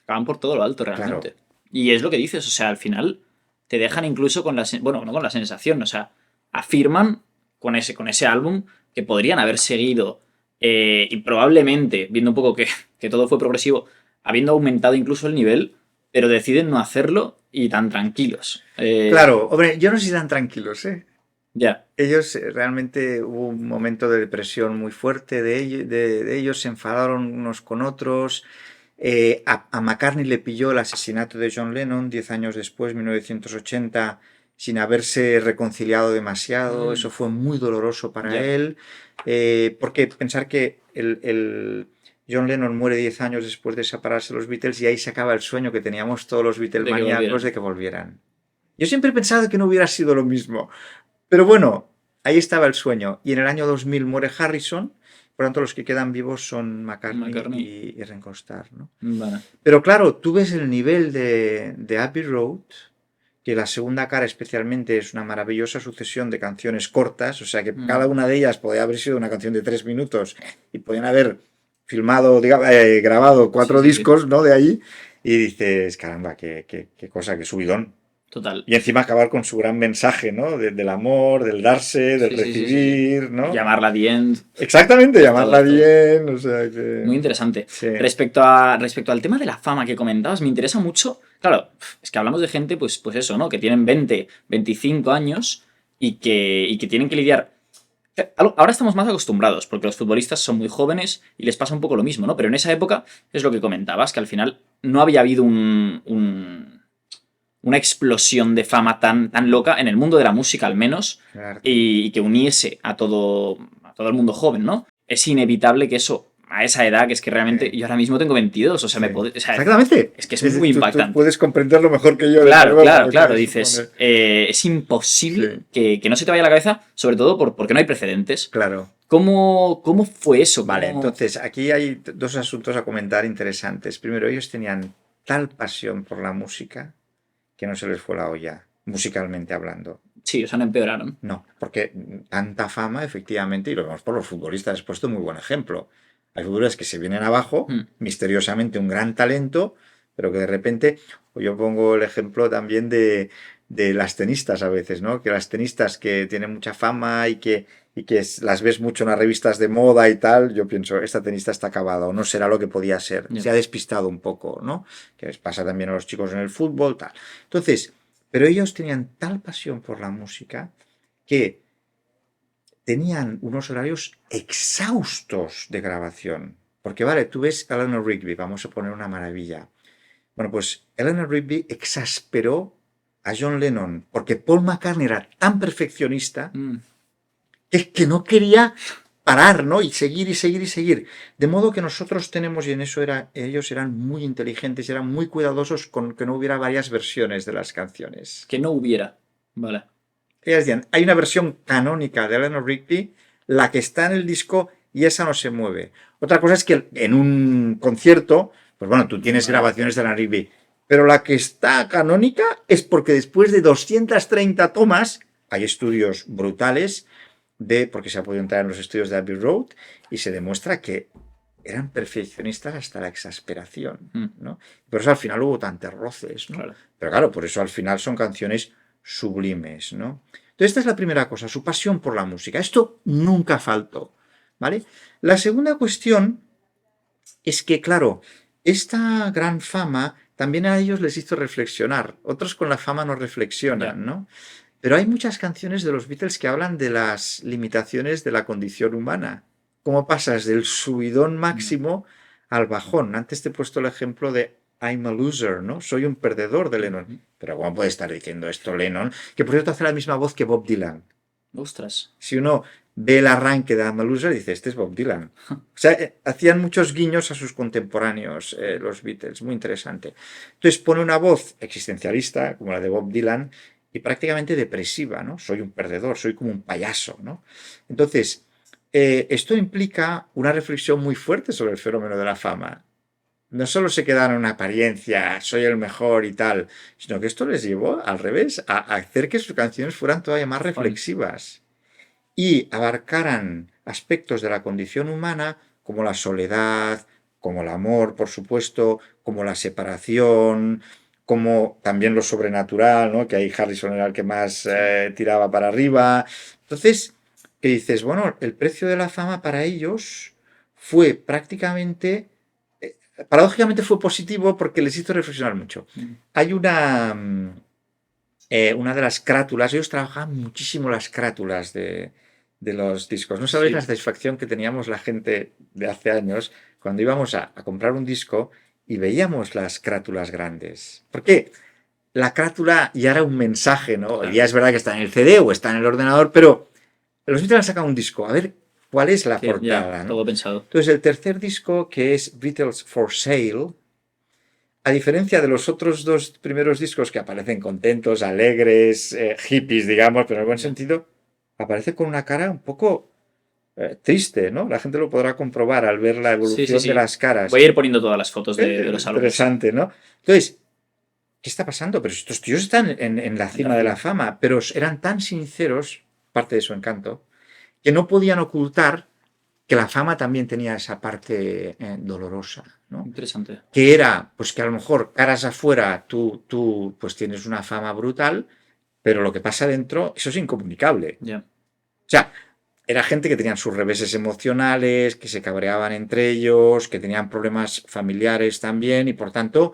Speaker 1: Acaban por todo lo alto, realmente.
Speaker 2: Claro.
Speaker 1: Y es lo que dices, o sea, al final te dejan incluso con la... Bueno, no con la sensación, o sea, afirman con ese álbum que podrían haber seguido y probablemente, viendo un poco que todo fue progresivo, habiendo aumentado incluso el nivel, pero deciden no hacerlo y tan tranquilos.
Speaker 2: Claro, hombre, yo no sé si tan tranquilos, ¿eh?
Speaker 1: Ya.
Speaker 2: Ellos realmente hubo un momento de depresión muy fuerte de ellos, se enfadaron unos con otros. A McCartney le pilló el asesinato de John Lennon 10 años después, 1980, sin haberse reconciliado demasiado. Eso fue muy doloroso para él, porque pensar que John Lennon muere 10 años después de separarse de los Beatles y ahí se acaba el sueño que teníamos todos los Beatlemaníacos de que volvieran. Yo siempre he pensado que no hubiera sido lo mismo, pero bueno, ahí estaba el sueño. Y en el año 2000 muere Harrison. Por lo tanto, los que quedan vivos son McCartney. Y Ringo Starr, ¿no?
Speaker 1: Vale.
Speaker 2: Pero claro, tú ves el nivel de Abbey Road, que la segunda cara especialmente es una maravillosa sucesión de canciones cortas, o sea que cada una de ellas podría haber sido una canción de 3 minutos y podían haber filmado, digamos, grabado 4 discos, ¿no? De ahí, y dices, caramba, qué cosa, qué subidón.
Speaker 1: Total.
Speaker 2: Y encima acabar con su gran mensaje, ¿no? Del amor, del darse, del recibir, ¿no?
Speaker 1: Llamarla The End.
Speaker 2: Exactamente, llamarla The End, o sea que...
Speaker 1: Muy interesante.
Speaker 2: Sí.
Speaker 1: Respecto al tema de la fama que comentabas, me interesa mucho. Claro, es que hablamos de gente, pues eso, ¿no? Que tienen 20, 25 años y que tienen que lidiar. Ahora estamos más acostumbrados, porque los futbolistas son muy jóvenes y les pasa un poco lo mismo, ¿no? Pero en esa época es lo que comentabas, que al final no había habido una explosión de fama tan loca en el mundo de la música al menos,
Speaker 2: Claro.
Speaker 1: y que uniese a todo el mundo joven, ¿no? Es inevitable que eso, a esa edad, que es que realmente yo ahora mismo tengo 22, o sea,
Speaker 2: Exactamente.
Speaker 1: Es que es muy impactante.
Speaker 2: Tú puedes comprenderlo mejor que yo.
Speaker 1: Claro, dices, es imposible que no se te vaya la cabeza, sobre todo porque no hay precedentes.
Speaker 2: Claro.
Speaker 1: ¿Cómo fue eso?
Speaker 2: Vale, entonces aquí hay 2 asuntos a comentar interesantes. Primero, ellos tenían tal pasión por la música que no se les fue la olla, musicalmente hablando.
Speaker 1: Sí, o sea, no empeoraron.
Speaker 2: No, porque tanta fama, efectivamente, y lo vemos por los futbolistas, he puesto un muy buen ejemplo. Hay futbolistas que se vienen abajo, misteriosamente un gran talento, pero que de repente, yo pongo el ejemplo también de las tenistas a veces, ¿no? Que las tenistas que tienen mucha fama y que las ves mucho en las revistas de moda y tal, yo pienso, esta tenista está acabada o no será lo que podía ser. Se ha despistado un poco, ¿no? Que les pasa también a los chicos en el fútbol, tal. Entonces, pero ellos tenían tal pasión por la música que tenían unos horarios exhaustos de grabación. Porque, vale, tú ves a Eleanor Rigby, vamos a poner una maravilla. Bueno, pues Eleanor Rigby exasperó a John Lennon porque Paul McCartney era tan perfeccionista que no quería parar, ¿no? Y seguir y seguir y seguir. De modo que nosotros tenemos, y en eso ellos eran muy inteligentes y eran muy cuidadosos con que no hubiera varias versiones de las canciones.
Speaker 1: Que no hubiera, vale.
Speaker 2: ellas decían, hay una versión canónica de Eleanor Rigby, la que está en el disco y esa no se mueve. Otra cosa es que en un concierto, pues bueno, tú tienes grabaciones de Eleanor Rigby, pero la que está canónica es porque después de 230 tomas, hay estudios brutales porque se ha podido entrar en los estudios de Abbey Road y se demuestra que eran perfeccionistas hasta la exasperación, ¿no? Por eso al final hubo tantos roces, ¿no?
Speaker 1: Claro.
Speaker 2: Pero claro, por eso al final son canciones sublimes, ¿no? Entonces esta es la primera cosa, su pasión por la música. Esto nunca faltó, ¿vale? La segunda cuestión es que, claro, esta gran fama también a ellos les hizo reflexionar. Otros con la fama no reflexionan, ¿no? Pero hay muchas canciones de los Beatles que hablan de las limitaciones de la condición humana. Cómo pasas del subidón máximo al bajón. Antes te he puesto el ejemplo de I'm a loser, ¿no? Soy un perdedor de Lennon. Pero ¿cómo puede estar diciendo esto Lennon? Que por cierto hace la misma voz que Bob Dylan.
Speaker 1: Ostras.
Speaker 2: Si uno ve el arranque de I'm a loser, dice, este es Bob Dylan. O sea, hacían muchos guiños a sus contemporáneos, los Beatles. Muy interesante. Entonces pone una voz existencialista, como la de Bob Dylan, y prácticamente depresiva, ¿no? Soy un perdedor, soy como un payaso, ¿no? Entonces, esto implica una reflexión muy fuerte sobre el fenómeno de la fama. No solo se quedaron en una apariencia, soy el mejor y tal, sino que esto les llevó, al revés, a hacer que sus canciones fueran todavía más reflexivas y abarcaran aspectos de la condición humana como la soledad, como el amor, por supuesto, como la separación, como también lo sobrenatural, ¿no? Que ahí Harrison era el que más tiraba para arriba. Entonces, que dices, bueno, el precio de la fama para ellos fue prácticamente, paradójicamente fue positivo porque les hizo reflexionar mucho. Hay una de las crátulas, ellos trabajaban muchísimo las crátulas de los discos. No sabéis la satisfacción que teníamos la gente de hace años cuando íbamos a comprar un disco y veíamos las crátulas grandes. Porque la crátula ya era un mensaje, ¿no? Claro. Ya es verdad que está en el CD o está en el ordenador, pero los Beatles han sacado un disco. A ver cuál es la portada,
Speaker 1: ya,
Speaker 2: ¿no?
Speaker 1: Todo pensado.
Speaker 2: Entonces, el tercer disco, que es Beatles for Sale, a diferencia de los otros dos primeros discos que aparecen contentos, alegres, hippies, digamos, pero en el buen sentido, aparece con una cara un poco triste, ¿no? La gente lo podrá comprobar al ver la evolución de las caras.
Speaker 1: Voy a ir poniendo todas las fotos de los álbumes.
Speaker 2: Interesante, ¿no? Entonces, ¿qué está pasando? Pero estos tíos están en la cima de la fama, pero eran tan sinceros, parte de su encanto, que no podían ocultar que la fama también tenía esa parte dolorosa, ¿no?
Speaker 1: Interesante.
Speaker 2: Que era, pues que a lo mejor caras afuera tú pues tienes una fama brutal, pero lo que pasa dentro, eso es incomunicable.
Speaker 1: Yeah.
Speaker 2: O sea, era gente que tenían sus reveses emocionales, que se cabreaban entre ellos, que tenían problemas familiares también y por tanto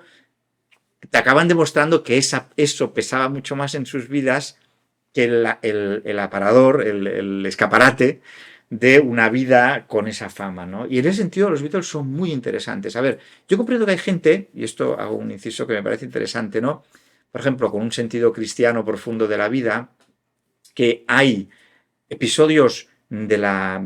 Speaker 2: te acaban demostrando que eso pesaba mucho más en sus vidas que el aparador, el escaparate de una vida con esa fama, ¿no? Y en ese sentido los Beatles son muy interesantes. A ver, yo comprendo que hay gente, y esto hago un inciso que me parece interesante, ¿no? Por ejemplo, con un sentido cristiano profundo de la vida, que hay episodios de la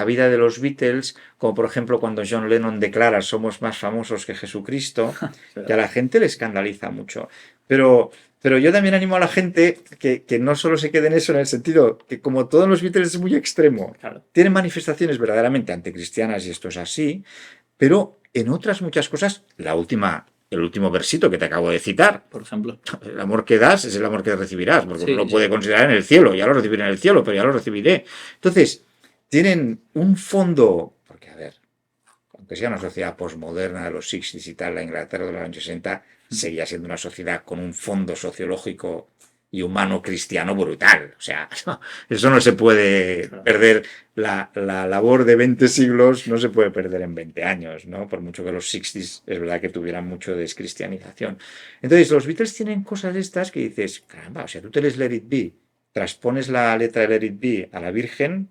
Speaker 2: vida de los Beatles, como por ejemplo cuando John Lennon declara somos más famosos que Jesucristo, que a la gente le escandaliza mucho. Pero yo también animo a la gente que no solo se quede en eso, en el sentido que como todos los Beatles es muy extremo, claro, tienen manifestaciones verdaderamente anticristianas y esto es así, pero en otras muchas cosas, el último versito que te acabo de citar,
Speaker 1: por ejemplo,
Speaker 2: el amor que das es el amor que recibirás, porque uno lo puede considerar en el cielo, ya lo recibiré en el cielo, pero ya lo recibiré. Entonces, tienen un fondo, porque a ver, aunque sea una sociedad posmoderna de los 60s y tal, la Inglaterra de los años 60 seguía siendo una sociedad con un fondo sociológico y humano cristiano brutal. O sea, eso no se puede perder. La labor de 20 siglos no se puede perder en 20 años, ¿no? Por mucho que los 60s es verdad que tuvieran mucho de descristianización. Entonces, los Beatles tienen cosas de estas que dices, caramba, o sea, tú te lees Let It Be, transpones la letra de Let It Be a la Virgen,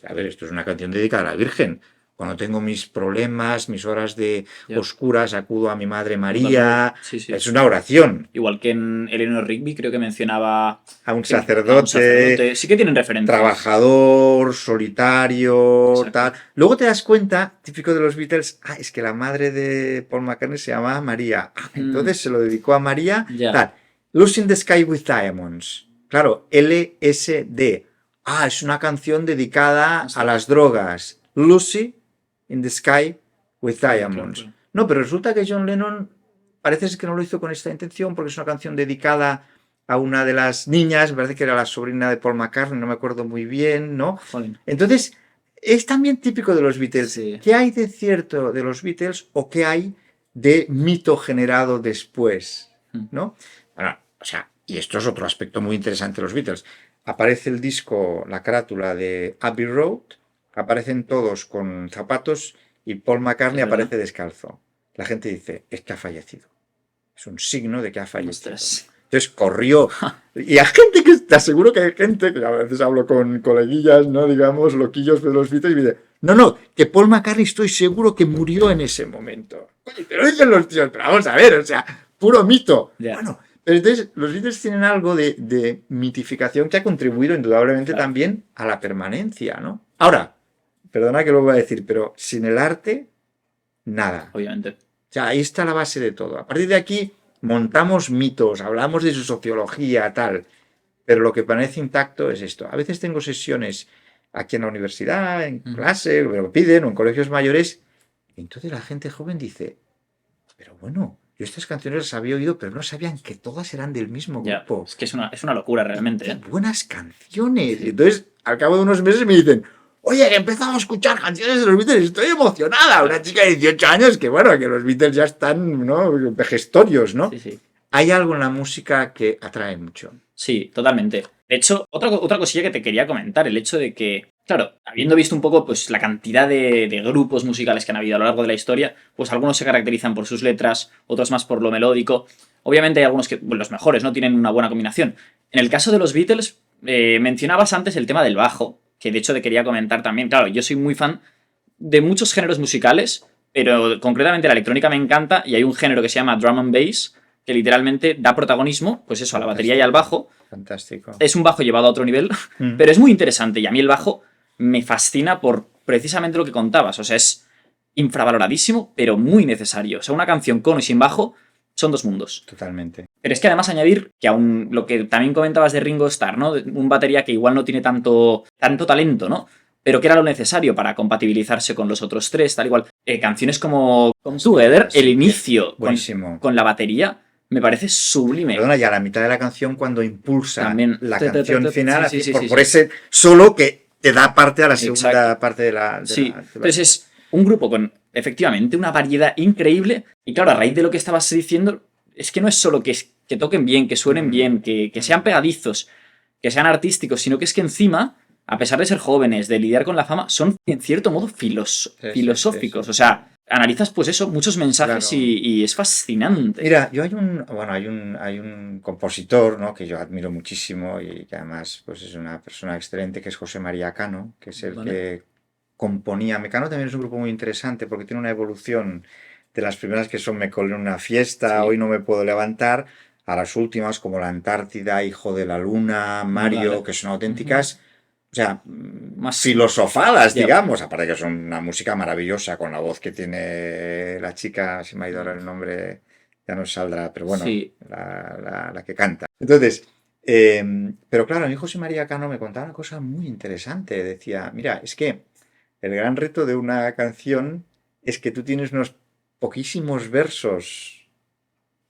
Speaker 2: a ver, esto es una canción dedicada a la Virgen. Cuando tengo mis problemas, mis horas de oscuras, acudo a mi Madre María. Sí. Es una oración.
Speaker 1: Igual que en Eleanor Rigby creo que mencionaba
Speaker 2: a un sacerdote.
Speaker 1: Sí que tienen referencias.
Speaker 2: Trabajador, solitario, tal. Luego te das cuenta, típico de los Beatles, es que la madre de Paul McCartney se llamaba María. Entonces se lo dedicó a María. Tal. Lucy in the Sky with Diamonds. Claro, LSD. Ah, es una canción dedicada a las drogas. Lucy in the Sky with Diamonds.
Speaker 1: Claro.
Speaker 2: No, pero resulta que John Lennon parece que no lo hizo con esta intención porque es una canción dedicada a una de las niñas, me parece que era la sobrina de Paul McCartney, no me acuerdo muy bien, ¿no?
Speaker 1: Jolín.
Speaker 2: Entonces, es también típico de los Beatles.
Speaker 1: Sí.
Speaker 2: ¿Qué hay de cierto de los Beatles o qué hay de mito generado después? ¿No? Bueno, o sea, y esto es otro aspecto muy interesante de los Beatles. Aparece el disco, la carátula de Abbey Road, aparecen todos con zapatos y Paul McCartney aparece descalzo. La gente dice, es que ha fallecido. Es un signo de que ha fallecido.
Speaker 1: Ostras.
Speaker 2: Entonces corrió. Y hay gente que, te aseguro que hay gente, que a veces hablo con coleguillas, ¿no? Digamos, loquillos de los Beatles, y me dice, no, que Paul McCartney estoy seguro que murió en ese momento. Oye, te lo dicen los tíos, pero vamos a ver, o sea, puro mito.
Speaker 1: Yeah.
Speaker 2: Bueno, pero entonces los Beatles tienen algo de mitificación que ha contribuido indudablemente también a la permanencia, ¿no? Ahora, perdona que lo voy a decir, pero sin el arte, nada.
Speaker 1: Obviamente.
Speaker 2: O sea, ahí está la base de todo. A partir de aquí montamos mitos, hablamos de su sociología, tal, pero lo que permanece intacto es esto. A veces tengo sesiones aquí en la universidad, en clase, me lo piden, o en colegios mayores, y entonces la gente joven dice, pero bueno, yo estas canciones las había oído, pero no sabían que todas eran del mismo grupo.
Speaker 1: Es que es una locura realmente.
Speaker 2: ¡Qué buenas canciones! Y entonces, al cabo de unos meses me dicen, oye, he empezado a escuchar canciones de los Beatles, estoy emocionada. Una chica de 18 años que, bueno, que los Beatles ya están, ¿no? Vejestorios, ¿no?
Speaker 1: Sí.
Speaker 2: Hay algo en la música que atrae mucho.
Speaker 1: Sí, totalmente. De hecho, otra cosilla que te quería comentar, el hecho de que, claro, habiendo visto un poco pues, la cantidad de grupos musicales que han habido a lo largo de la historia, pues algunos se caracterizan por sus letras, otros más por lo melódico. Obviamente hay algunos que, bueno, los mejores, ¿no? Tienen una buena combinación. En el caso de los Beatles, mencionabas antes el tema del bajo, que de hecho te quería comentar también. Claro, yo soy muy fan de muchos géneros musicales, pero concretamente la electrónica me encanta y hay un género que se llama drum and bass, que literalmente da protagonismo, pues eso, a la batería y al bajo.
Speaker 2: Fantástico.
Speaker 1: Es un bajo llevado a otro nivel, pero es muy interesante y a mí el bajo me fascina por precisamente lo que contabas. O sea, es infravaloradísimo, pero muy necesario. O sea, una canción con y sin bajo son dos mundos.
Speaker 2: Totalmente.
Speaker 1: Pero es que además añadir que aún lo que también comentabas de Ringo Starr, ¿no? Un batería que igual no tiene tanto talento, ¿no? Pero que era lo necesario para compatibilizarse con los otros tres, tal igual. Canciones como Come Together, el inicio con la batería, me parece sublime.
Speaker 2: Perdona, ya a la mitad de la canción cuando impulsa
Speaker 1: también
Speaker 2: la canción final,
Speaker 1: sí,
Speaker 2: por ese solo que te da parte a la segunda parte de la...
Speaker 1: Entonces es un grupo con, efectivamente, una variedad increíble. Y claro, a raíz de lo que estabas diciendo, es que no es solo que toquen bien, que suenen bien, que sean pegadizos, que sean artísticos, sino que es que encima, a pesar de ser jóvenes, de lidiar con la fama, son en cierto modo filosóficos. Sí. O sea, analizas pues eso, muchos mensajes, claro. y es fascinante.
Speaker 2: Mira, yo hay un compositor, ¿no? Que yo admiro muchísimo y que además pues es una persona excelente, que es José María Cano, que es el que componía. Mecano también es un grupo muy interesante porque tiene una evolución de las primeras que son Me colé en una fiesta, Hoy no me puedo levantar, a las últimas como La Antártida, Hijo de la Luna, Mario, que son auténticas... O sea, más filosofadas, digamos, aparte que son una música maravillosa con la voz que tiene la chica, se me ha ido ahora el nombre, ya no saldrá, pero bueno, la que canta. Entonces, pero claro, a mí José María Cano me contaba una cosa muy interesante, decía, mira, es que el gran reto de una canción es que tú tienes unos poquísimos versos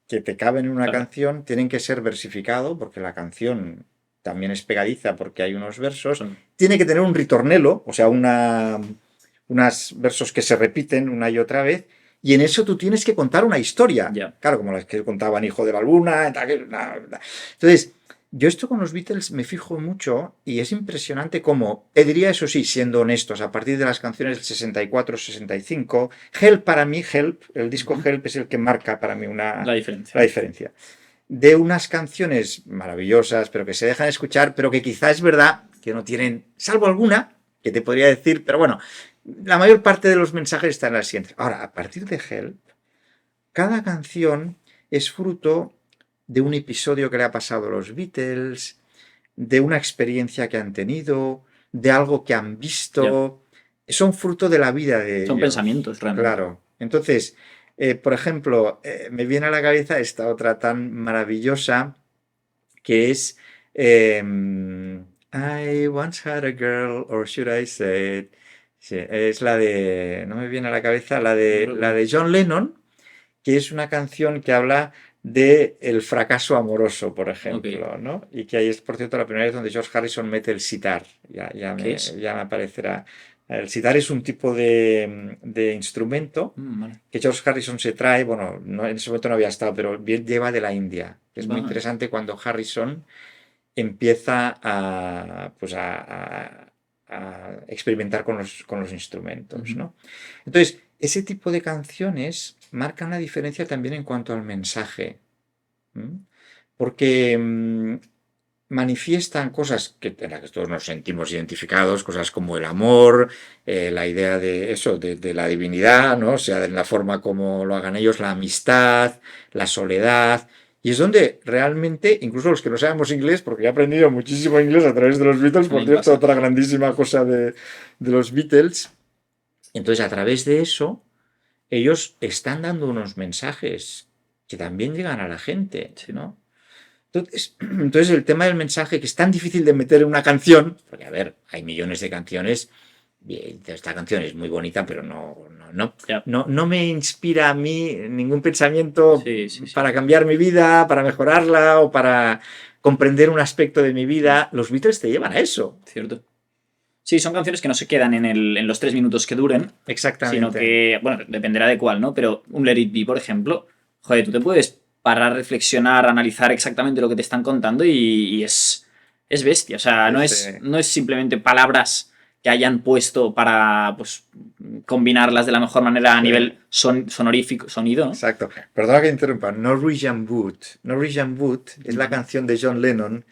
Speaker 2: que te caben en una canción, tienen que ser versificados, porque la canción... también es pegadiza porque hay unos versos, tiene que tener un ritornelo, o sea, unos versos que se repiten una y otra vez, y en eso tú tienes que contar una historia. Claro, como las que contaban Hijo de la Luna. Entonces, yo esto con los Beatles me fijo mucho y es impresionante cómo, diría eso sí, siendo honestos, a partir de las canciones del 64-65, Help para mí, el disco Help es el que marca para mí la diferencia. De unas canciones maravillosas, pero que se dejan escuchar, pero que quizá es verdad que no tienen, salvo alguna, que te podría decir, pero bueno, la mayor parte de los mensajes están en las siguientes. Ahora, a partir de Help, cada canción es fruto de un episodio que le ha pasado a los Beatles, de una experiencia que han tenido, de algo que han visto, son fruto de la vida de ellos.
Speaker 1: Son pensamientos, realmente.
Speaker 2: Claro. Entonces... por ejemplo, me viene a la cabeza esta otra tan maravillosa que es I once had a girl, or should I say it. Sí, es la de, no me viene a la cabeza, la de John Lennon, que es una canción que habla de el fracaso amoroso, por ejemplo, ¿no? Y que ahí es, por cierto, la primera vez donde George Harrison mete el sitar. Ya me aparecerá. El sitar es un tipo de instrumento
Speaker 1: Vale.
Speaker 2: que George Harrison se trae, bueno, en ese momento no había estado, pero bien lleva de la India. Es muy interesante cuando Harrison empieza a experimentar con los instrumentos, ¿no? Entonces, ese tipo de canciones marcan la diferencia también en cuanto al mensaje, porque manifiestan cosas en las que todos nos sentimos identificados, cosas como el amor, la idea de eso, de la divinidad, ¿no? O sea, en la forma como lo hagan ellos, la amistad, la soledad. Y es donde realmente, incluso los que no sabemos inglés, porque he aprendido muchísimo inglés a través de los Beatles, por cierto, otra grandísima cosa de los Beatles. Entonces, a través de eso, ellos están dando unos mensajes que también llegan a la gente, ¿no? Entonces, el tema del mensaje, que es tan difícil de meter en una canción, porque a ver, hay millones de canciones, esta canción es muy bonita, pero no me inspira a mí ningún pensamiento para cambiar mi vida, para mejorarla o para comprender un aspecto de mi vida. Los Beatles te llevan a eso.
Speaker 1: Cierto. Sí, son canciones que no se quedan en los 3 minutos que duren.
Speaker 2: Exactamente.
Speaker 1: Sino que, bueno, dependerá de cuál, ¿no? Pero un Let It Be, por ejemplo, joder, tú te puedes parar, reflexionar, analizar exactamente lo que te están contando y es bestia. O sea, no es simplemente palabras que hayan puesto para pues, combinarlas de la mejor manera a nivel sonorífico, sonido, ¿no?
Speaker 2: Exacto. Perdona que interrumpa. Norwegian Wood. Norwegian Wood es la canción de John Lennon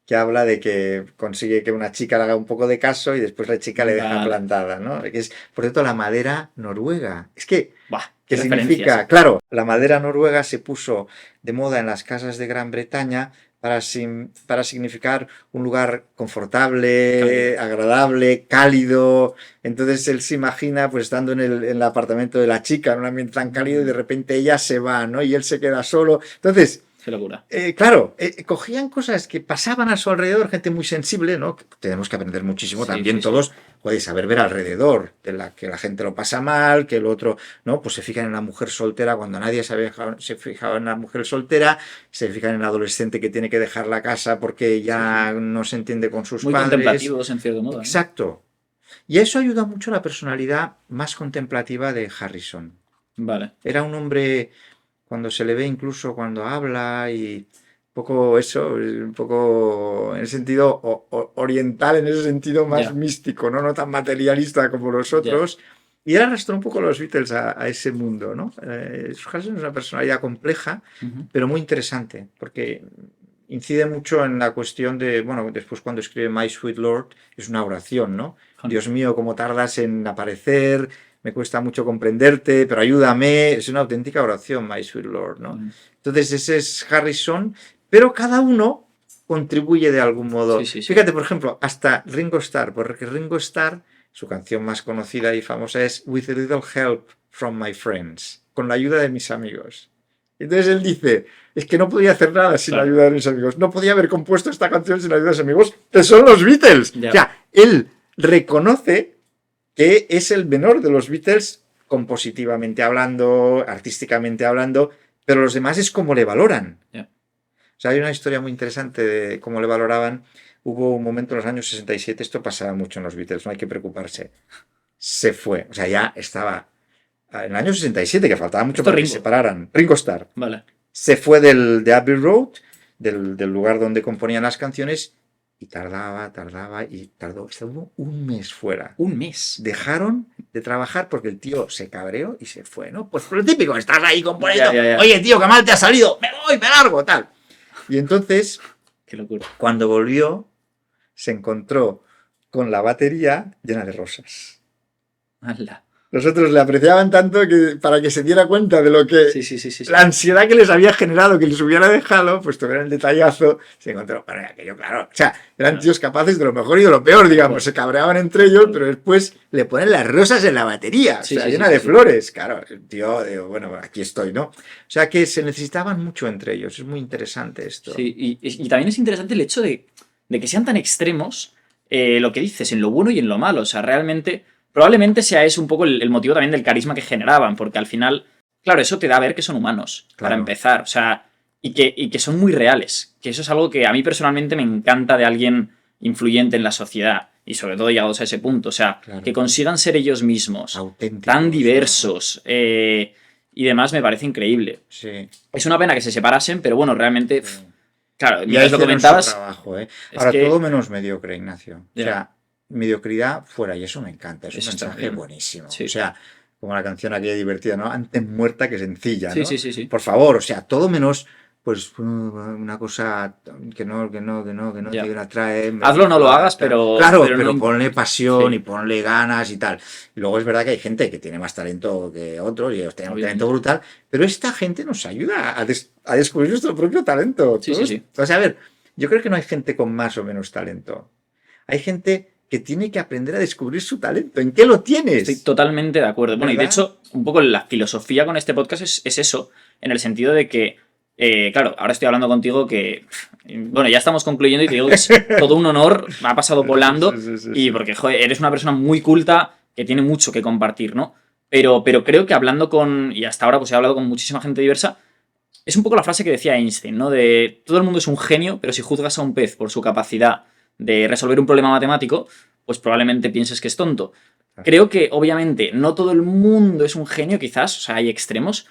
Speaker 2: que habla de que consigue que una chica le haga un poco de caso y después la chica le deja plantada, ¿no? Que es, por cierto, la madera noruega. Es que, ¿qué significa? Claro, la madera noruega se puso de moda en las casas de Gran Bretaña para significar un lugar confortable, agradable, cálido. Entonces él se imagina pues estando en el apartamento de la chica, en un ambiente tan cálido, y de repente ella se va, ¿no? Y él se queda solo. Entonces,
Speaker 1: qué locura.
Speaker 2: Claro, cogían cosas que pasaban a su alrededor, gente muy sensible, ¿no? Tenemos que aprender muchísimo también todos, podéis saber ver alrededor, que la gente lo pasa mal, que el otro, ¿no? Pues se fijan en la mujer soltera cuando nadie se fijaba en la mujer soltera, se fijan en el adolescente que tiene que dejar la casa porque ya no se entiende con sus
Speaker 1: muy
Speaker 2: padres.
Speaker 1: Muy contemplativos, en cierto modo.
Speaker 2: Exacto. Y eso ayuda mucho a la personalidad más contemplativa de Harrison.
Speaker 1: Vale.
Speaker 2: Era un hombre, cuando se le ve incluso cuando habla y un poco eso, un poco en el sentido oriental, en ese sentido más místico, ¿no? No tan materialista como los otros. Y él arrastró un poco los Beatles a ese mundo, ¿no? Harrison es una personalidad compleja, pero muy interesante, porque incide mucho en la cuestión de, bueno, después cuando escribe My Sweet Lord, es una oración, ¿no? Dios mío, cómo tardas en aparecer, me cuesta mucho comprenderte, pero ayúdame. Es una auténtica oración, My Sweet Lord, ¿no? Entonces ese es Harrison, pero cada uno contribuye de algún modo. Fíjate, por ejemplo, hasta Ringo Starr, porque Ringo Starr, su canción más conocida y famosa es With a Little Help from My Friends, con la ayuda de mis amigos. Entonces él dice, es que no podía hacer nada sin la ayuda de mis amigos, no podía haber compuesto esta canción sin la ayuda de mis amigos, que son los Beatles. O sea, él reconoce que es el menor de los Beatles, compositivamente hablando, artísticamente hablando, pero los demás es como le valoran. O sea, hay una historia muy interesante de cómo le valoraban. Hubo un momento en los años 67, esto pasaba mucho en los Beatles, no hay que preocuparse. Se fue, o sea, ya estaba en el año 67, que faltaba mucho para que se separaran. Ringo Starr.
Speaker 1: Vale.
Speaker 2: Se fue de Abbey Road, del lugar donde componían las canciones, y tardó, estuvo un mes fuera.
Speaker 1: ¿Un mes?
Speaker 2: Dejaron de trabajar porque el tío se cabreó y se fue, ¿no? Pues lo típico, estás ahí componiendo, oye, tío, qué mal te ha salido, me voy, me largo, tal. Y entonces,
Speaker 1: qué locura.
Speaker 2: Cuando volvió, se encontró con la batería llena de rosas.
Speaker 1: ¡Hala!
Speaker 2: Los otros le apreciaban tanto que para que se diera cuenta de lo que
Speaker 1: Sí.
Speaker 2: la ansiedad que les había generado, que les hubiera dejado, pues tuvieron el detallazo, se encontró, bueno, aquello, claro, o sea, eran
Speaker 1: Claro.
Speaker 2: tíos capaces de lo mejor y de lo peor, digamos,
Speaker 1: Bueno,
Speaker 2: se cabreaban entre ellos, pero después le ponen las rosas en la batería, o
Speaker 1: sí,
Speaker 2: sea,
Speaker 1: sí, sí,
Speaker 2: llena
Speaker 1: sí,
Speaker 2: de
Speaker 1: sí.
Speaker 2: flores, claro, el tío, digo, bueno, aquí estoy, ¿no? O sea, que se necesitaban mucho entre ellos, es muy interesante esto.
Speaker 1: Sí, y también es interesante el hecho de que sean tan extremos lo que dices, en lo bueno y en lo malo. O sea, realmente, probablemente sea ese un poco el motivo también del carisma que generaban, porque al final, claro, eso te da a ver que son humanos, para
Speaker 2: Claro.
Speaker 1: empezar. O sea, y que son muy reales. Que eso es algo que a mí personalmente me encanta de alguien influyente en la sociedad. Y sobre todo llegados a ese punto. O sea,
Speaker 2: Claro.
Speaker 1: que consigan ser ellos mismos,
Speaker 2: Auténticos,
Speaker 1: tan
Speaker 2: ¿no?
Speaker 1: diversos y demás, me parece increíble.
Speaker 2: Sí.
Speaker 1: Es una pena que se separasen, pero bueno, realmente,
Speaker 2: Sí.
Speaker 1: claro,
Speaker 2: Ya
Speaker 1: mientras lo
Speaker 2: hicieron su
Speaker 1: comentabas,
Speaker 2: trabajo, ¿eh?
Speaker 1: es
Speaker 2: Ahora, todo
Speaker 1: que.
Speaker 2: menos mediocre, Ignacio. O
Speaker 1: Ya,
Speaker 2: sea, mediocridad fuera, y eso me encanta, es un
Speaker 1: eso está
Speaker 2: mensaje
Speaker 1: bien.
Speaker 2: buenísimo. O
Speaker 1: Sí.
Speaker 2: sea, como la canción aquella divertida, ¿no? Antes muerta que sencilla,
Speaker 1: Sí,
Speaker 2: ¿no?
Speaker 1: sí.
Speaker 2: Por favor, o sea, todo menos, pues, una cosa que no
Speaker 1: Ya.
Speaker 2: te atrae,
Speaker 1: Hazlo o no lo hagas,
Speaker 2: tal.
Speaker 1: pero,
Speaker 2: Claro,
Speaker 1: pero no.
Speaker 2: pero ponle pasión y
Speaker 1: Sí,
Speaker 2: ponle ganas y tal. Y luego es verdad que hay gente que tiene más talento que otros y ellos tienen un talento
Speaker 1: obviamente.
Speaker 2: brutal, pero esta gente nos ayuda a descubrir nuestro propio talento.
Speaker 1: Sí.
Speaker 2: O sea, a ver, yo creo que no hay gente con más o menos talento. Hay gente que tiene que aprender a descubrir su talento. ¿En qué lo
Speaker 1: Estoy
Speaker 2: tienes?
Speaker 1: totalmente de acuerdo. Bueno, y de
Speaker 2: ¿Verdad?
Speaker 1: hecho, un poco la filosofía con este podcast es eso, en el sentido de que, claro, ahora estoy hablando contigo que, bueno, ya estamos concluyendo y te digo que es todo un honor, me ha pasado volando, y
Speaker 2: Sí.
Speaker 1: porque, joder, eres una persona muy culta que tiene mucho que compartir, ¿no? Pero creo que hablando con, y hasta ahora pues he hablado con muchísima gente diversa, es un poco la frase que decía Einstein, ¿no? De todo el mundo es un genio, pero si juzgas a un pez por su capacidad de resolver un problema matemático, pues probablemente pienses que es tonto. Creo que, obviamente, no todo el mundo es un genio, quizás, o sea, hay extremos,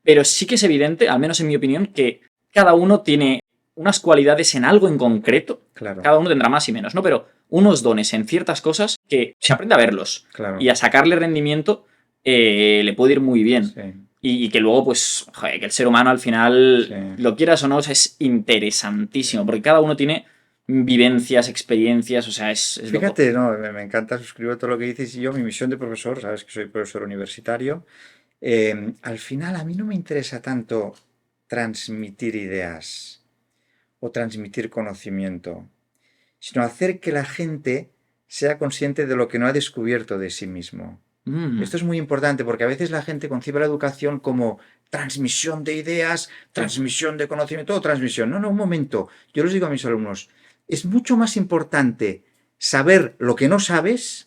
Speaker 1: pero sí que es evidente, al menos en mi opinión, que cada uno tiene unas cualidades en algo en concreto,
Speaker 2: Claro,
Speaker 1: cada uno tendrá más y menos, ¿no? Pero unos dones en ciertas cosas que se aprende a verlos
Speaker 2: claro.
Speaker 1: y a sacarle rendimiento le puede ir muy bien.
Speaker 2: Sí.
Speaker 1: Y que luego, pues, joder, que el ser humano al final,
Speaker 2: Sí.
Speaker 1: lo quieras o no, o sea, es interesantísimo, porque cada uno tiene vivencias, experiencias, o sea, es loco.
Speaker 2: Fíjate, no, me encanta, suscribo todo lo que dices y yo, mi misión de profesor, sabes que soy profesor universitario, al final a mí no me interesa tanto transmitir ideas o transmitir conocimiento, sino hacer que la gente sea consciente de lo que no ha descubierto de sí mismo. Esto es muy importante porque a veces la gente concibe la educación como transmisión de ideas, transmisión de conocimiento, todo transmisión. No, un momento. Yo les digo a mis alumnos, es mucho más importante saber lo que no sabes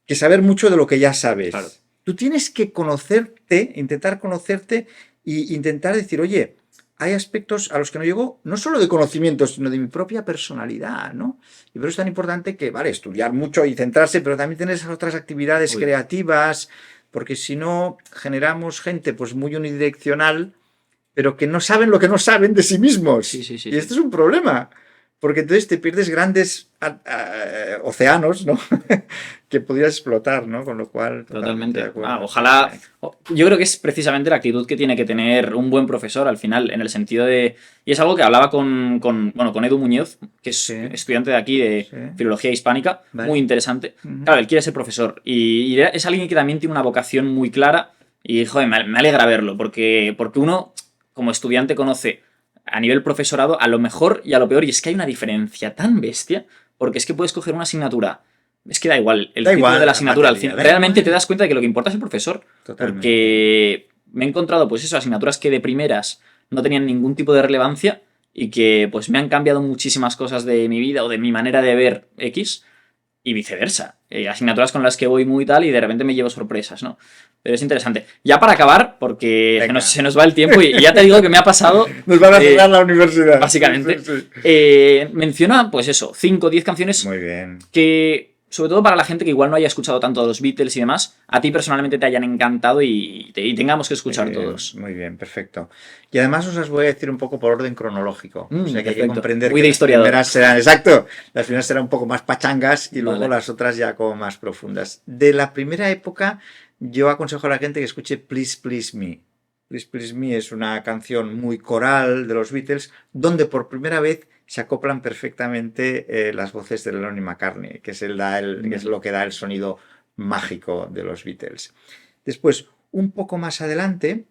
Speaker 2: que saber mucho de lo que ya sabes.
Speaker 1: Claro.
Speaker 2: Tú tienes que conocerte, intentar conocerte e intentar decir, oye, hay aspectos a los que no llego, no solo de conocimiento, sino de mi propia personalidad, ¿no? Y por eso es tan importante que, vale, estudiar mucho y centrarse, pero también tener esas otras actividades creativas, porque si no, generamos gente pues muy unidireccional, pero que no saben lo que no saben de sí mismos.
Speaker 1: Sí.
Speaker 2: Y esto es un problema, porque entonces te pierdes grandes océanos, ¿no? que podrías explotar, ¿no? Con lo cual, totalmente de acuerdo.
Speaker 1: Ojalá. Yo creo que es precisamente la actitud que tiene que tener un buen profesor al final, en el sentido de. Y es algo que hablaba con Edu Muñoz, que es estudiante de aquí de Filología Hispánica, muy interesante. Claro, él quiere ser profesor y es alguien que también tiene una vocación muy clara y, joder, me alegra verlo, porque uno, como estudiante, conoce a nivel profesorado a lo mejor y a lo peor, y es que hay una diferencia tan bestia, porque es que puedes coger una asignatura. Es que da igual el título de la asignatura al final. Realmente te das cuenta de que lo que importa es el profesor. Totalmente. Porque me he encontrado, pues eso, asignaturas que de primeras no tenían ningún tipo de relevancia y que pues me han cambiado muchísimas cosas de mi vida o de mi manera de ver X y viceversa. Asignaturas con las que voy muy tal y de repente me llevo sorpresas, ¿no? Pero es interesante. Ya para acabar, porque se nos va el tiempo y ya te digo que me ha pasado...
Speaker 2: Nos van a cerrar la universidad.
Speaker 1: Básicamente. Menciona, pues eso, 5 o 10 canciones
Speaker 2: muy bien.
Speaker 1: Que, sobre todo para la gente que igual no haya escuchado tanto a los Beatles y demás, a ti personalmente te hayan encantado y tengamos que escuchar todos.
Speaker 2: Muy bien, perfecto. Y además os las voy a decir un poco por orden cronológico. O sea que hay que comprender
Speaker 1: muy
Speaker 2: que
Speaker 1: de
Speaker 2: las
Speaker 1: historiador.
Speaker 2: primeras serán, exacto, las primeras serán un poco más pachangas y luego las otras ya como más profundas. De la primera época, yo aconsejo a la gente que escuche Please Please Me. Please Please Me es una canción muy coral de los Beatles, donde por primera vez se acoplan perfectamente las voces de Lennon y McCartney, que es, que es lo que da el sonido mágico de los Beatles. Después, un poco más adelante,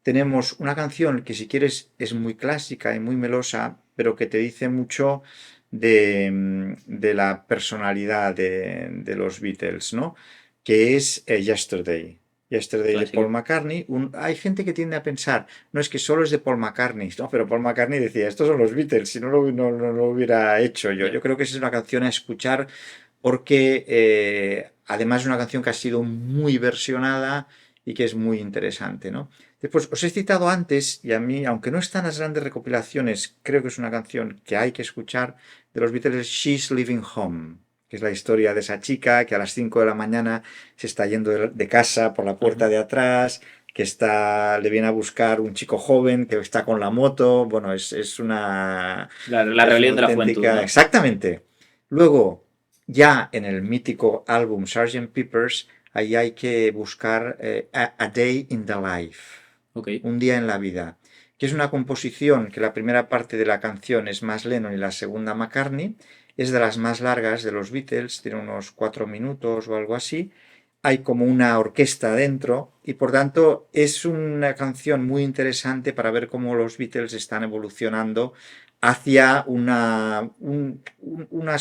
Speaker 2: tenemos una canción que si quieres es muy clásica y muy melosa, pero que te dice mucho de la personalidad de los Beatles, ¿no? Que es Yesterday. Yesterday de
Speaker 1: Clásico.
Speaker 2: Paul McCartney. Hay gente que tiende a pensar, no es que solo es de Paul McCartney, no, pero Paul McCartney decía, estos son los Beatles, si no lo hubiera hecho yo.
Speaker 1: Ya.
Speaker 2: Yo creo que esa es una canción a escuchar porque además es una canción que ha sido muy versionada y que es muy interesante, ¿no? Después, os he citado antes, y a mí, aunque no están las grandes recopilaciones, creo que es una canción que hay que escuchar de los Beatles, She's Leaving Home, que es la historia de esa chica que a las 5 de la mañana se está yendo de casa por la puerta de atrás, que le viene a buscar un chico joven que está con la moto. Bueno, es una...
Speaker 1: La
Speaker 2: es
Speaker 1: rebelión
Speaker 2: una
Speaker 1: de la juventud,
Speaker 2: auténtica...
Speaker 1: ¿no?
Speaker 2: Exactamente. Luego, ya en el mítico álbum Sgt. Pepper's, ahí hay que buscar A Day in the Life,
Speaker 1: Ok.
Speaker 2: un día en la vida, que es una composición que la primera parte de la canción es más Lennon y la segunda McCartney, es de las más largas de los Beatles, tiene unos 4 minutos o algo así, hay como una orquesta dentro y por tanto es una canción muy interesante para ver cómo los Beatles están evolucionando hacia unas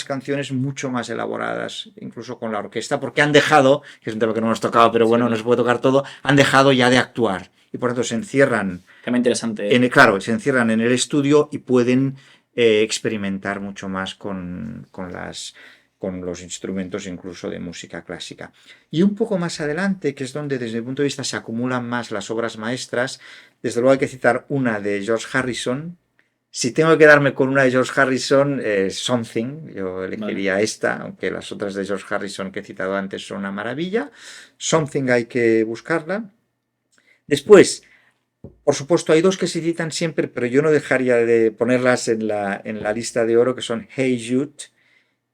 Speaker 2: canciones mucho más elaboradas, incluso con la orquesta, porque han dejado, que es un tema que no nos tocaba, pero bueno,
Speaker 1: Sí.
Speaker 2: no se puede tocar todo, han dejado ya de actuar y por tanto se encierran,
Speaker 1: Tema interesante.
Speaker 2: claro, se encierran en el estudio y pueden experimentar mucho más con los instrumentos incluso de música clásica. Y un poco más adelante, que es donde desde mi punto de vista se acumulan más las obras maestras, desde luego hay que citar una de George Harrison. Si tengo que quedarme con una de George Harrison, Something, yo elegiría esta, aunque las otras de George Harrison que he citado antes son una maravilla. Something hay que buscarla. Después, por supuesto, hay dos que se citan siempre, pero yo no dejaría de ponerlas en la lista de oro, que son Hey Jude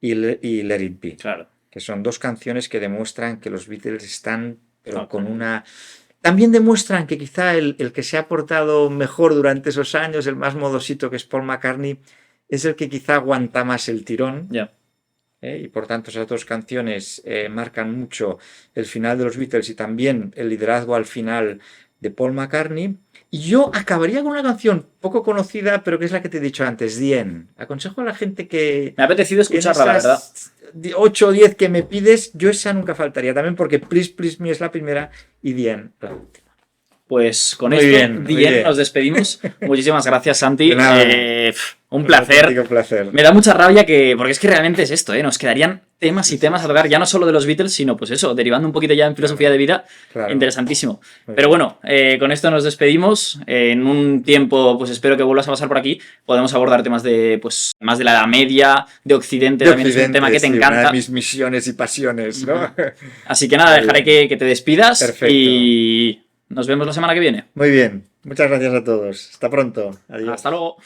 Speaker 2: y Let It Be,
Speaker 1: Claro.
Speaker 2: que son dos canciones que demuestran que los Beatles están, pero con
Speaker 1: Totalmente.
Speaker 2: una... También demuestran que quizá el que se ha portado mejor durante esos años, el más modosito que es Paul McCartney, es el que quizá aguanta más el tirón.
Speaker 1: Ya.
Speaker 2: Y por tanto esas dos canciones marcan mucho el final de los Beatles y también el liderazgo al final de Paul McCartney. Y yo acabaría con una canción poco conocida, pero que es la que te he dicho antes, The End. Aconsejo a la gente que
Speaker 1: Me ha apetecido
Speaker 2: en
Speaker 1: escucharla, la verdad.
Speaker 2: esas 8 o 10 que me pides, yo esa nunca faltaría. También porque Please Please Me es la primera y The End la última.
Speaker 1: Pues con
Speaker 2: Muy
Speaker 1: esto,
Speaker 2: bien, muy bien.
Speaker 1: nos despedimos. Muchísimas gracias, Santi.
Speaker 2: De nada.
Speaker 1: Un placer.
Speaker 2: auténtico placer.
Speaker 1: Me da mucha rabia porque es que realmente es esto, ¿eh? Nos quedarían temas y temas a tocar, ya no solo de los Beatles, sino pues eso, derivando un poquito ya en filosofía de vida.
Speaker 2: Claro.
Speaker 1: Interesantísimo.
Speaker 2: Muy
Speaker 1: Pero
Speaker 2: bien.
Speaker 1: bueno, con esto nos despedimos. En un tiempo, pues espero que vuelvas a pasar por aquí. Podemos abordar temas de, pues, más de la Edad Media, de Occidente, también es un tema que te
Speaker 2: sí,
Speaker 1: encanta.
Speaker 2: una de mis misiones y pasiones, ¿no?
Speaker 1: Así que nada, dejaré que te despidas.
Speaker 2: Perfecto.
Speaker 1: Y nos vemos la semana que viene.
Speaker 2: Muy bien. Muchas gracias a todos. Hasta pronto. Adiós.
Speaker 1: Hasta luego.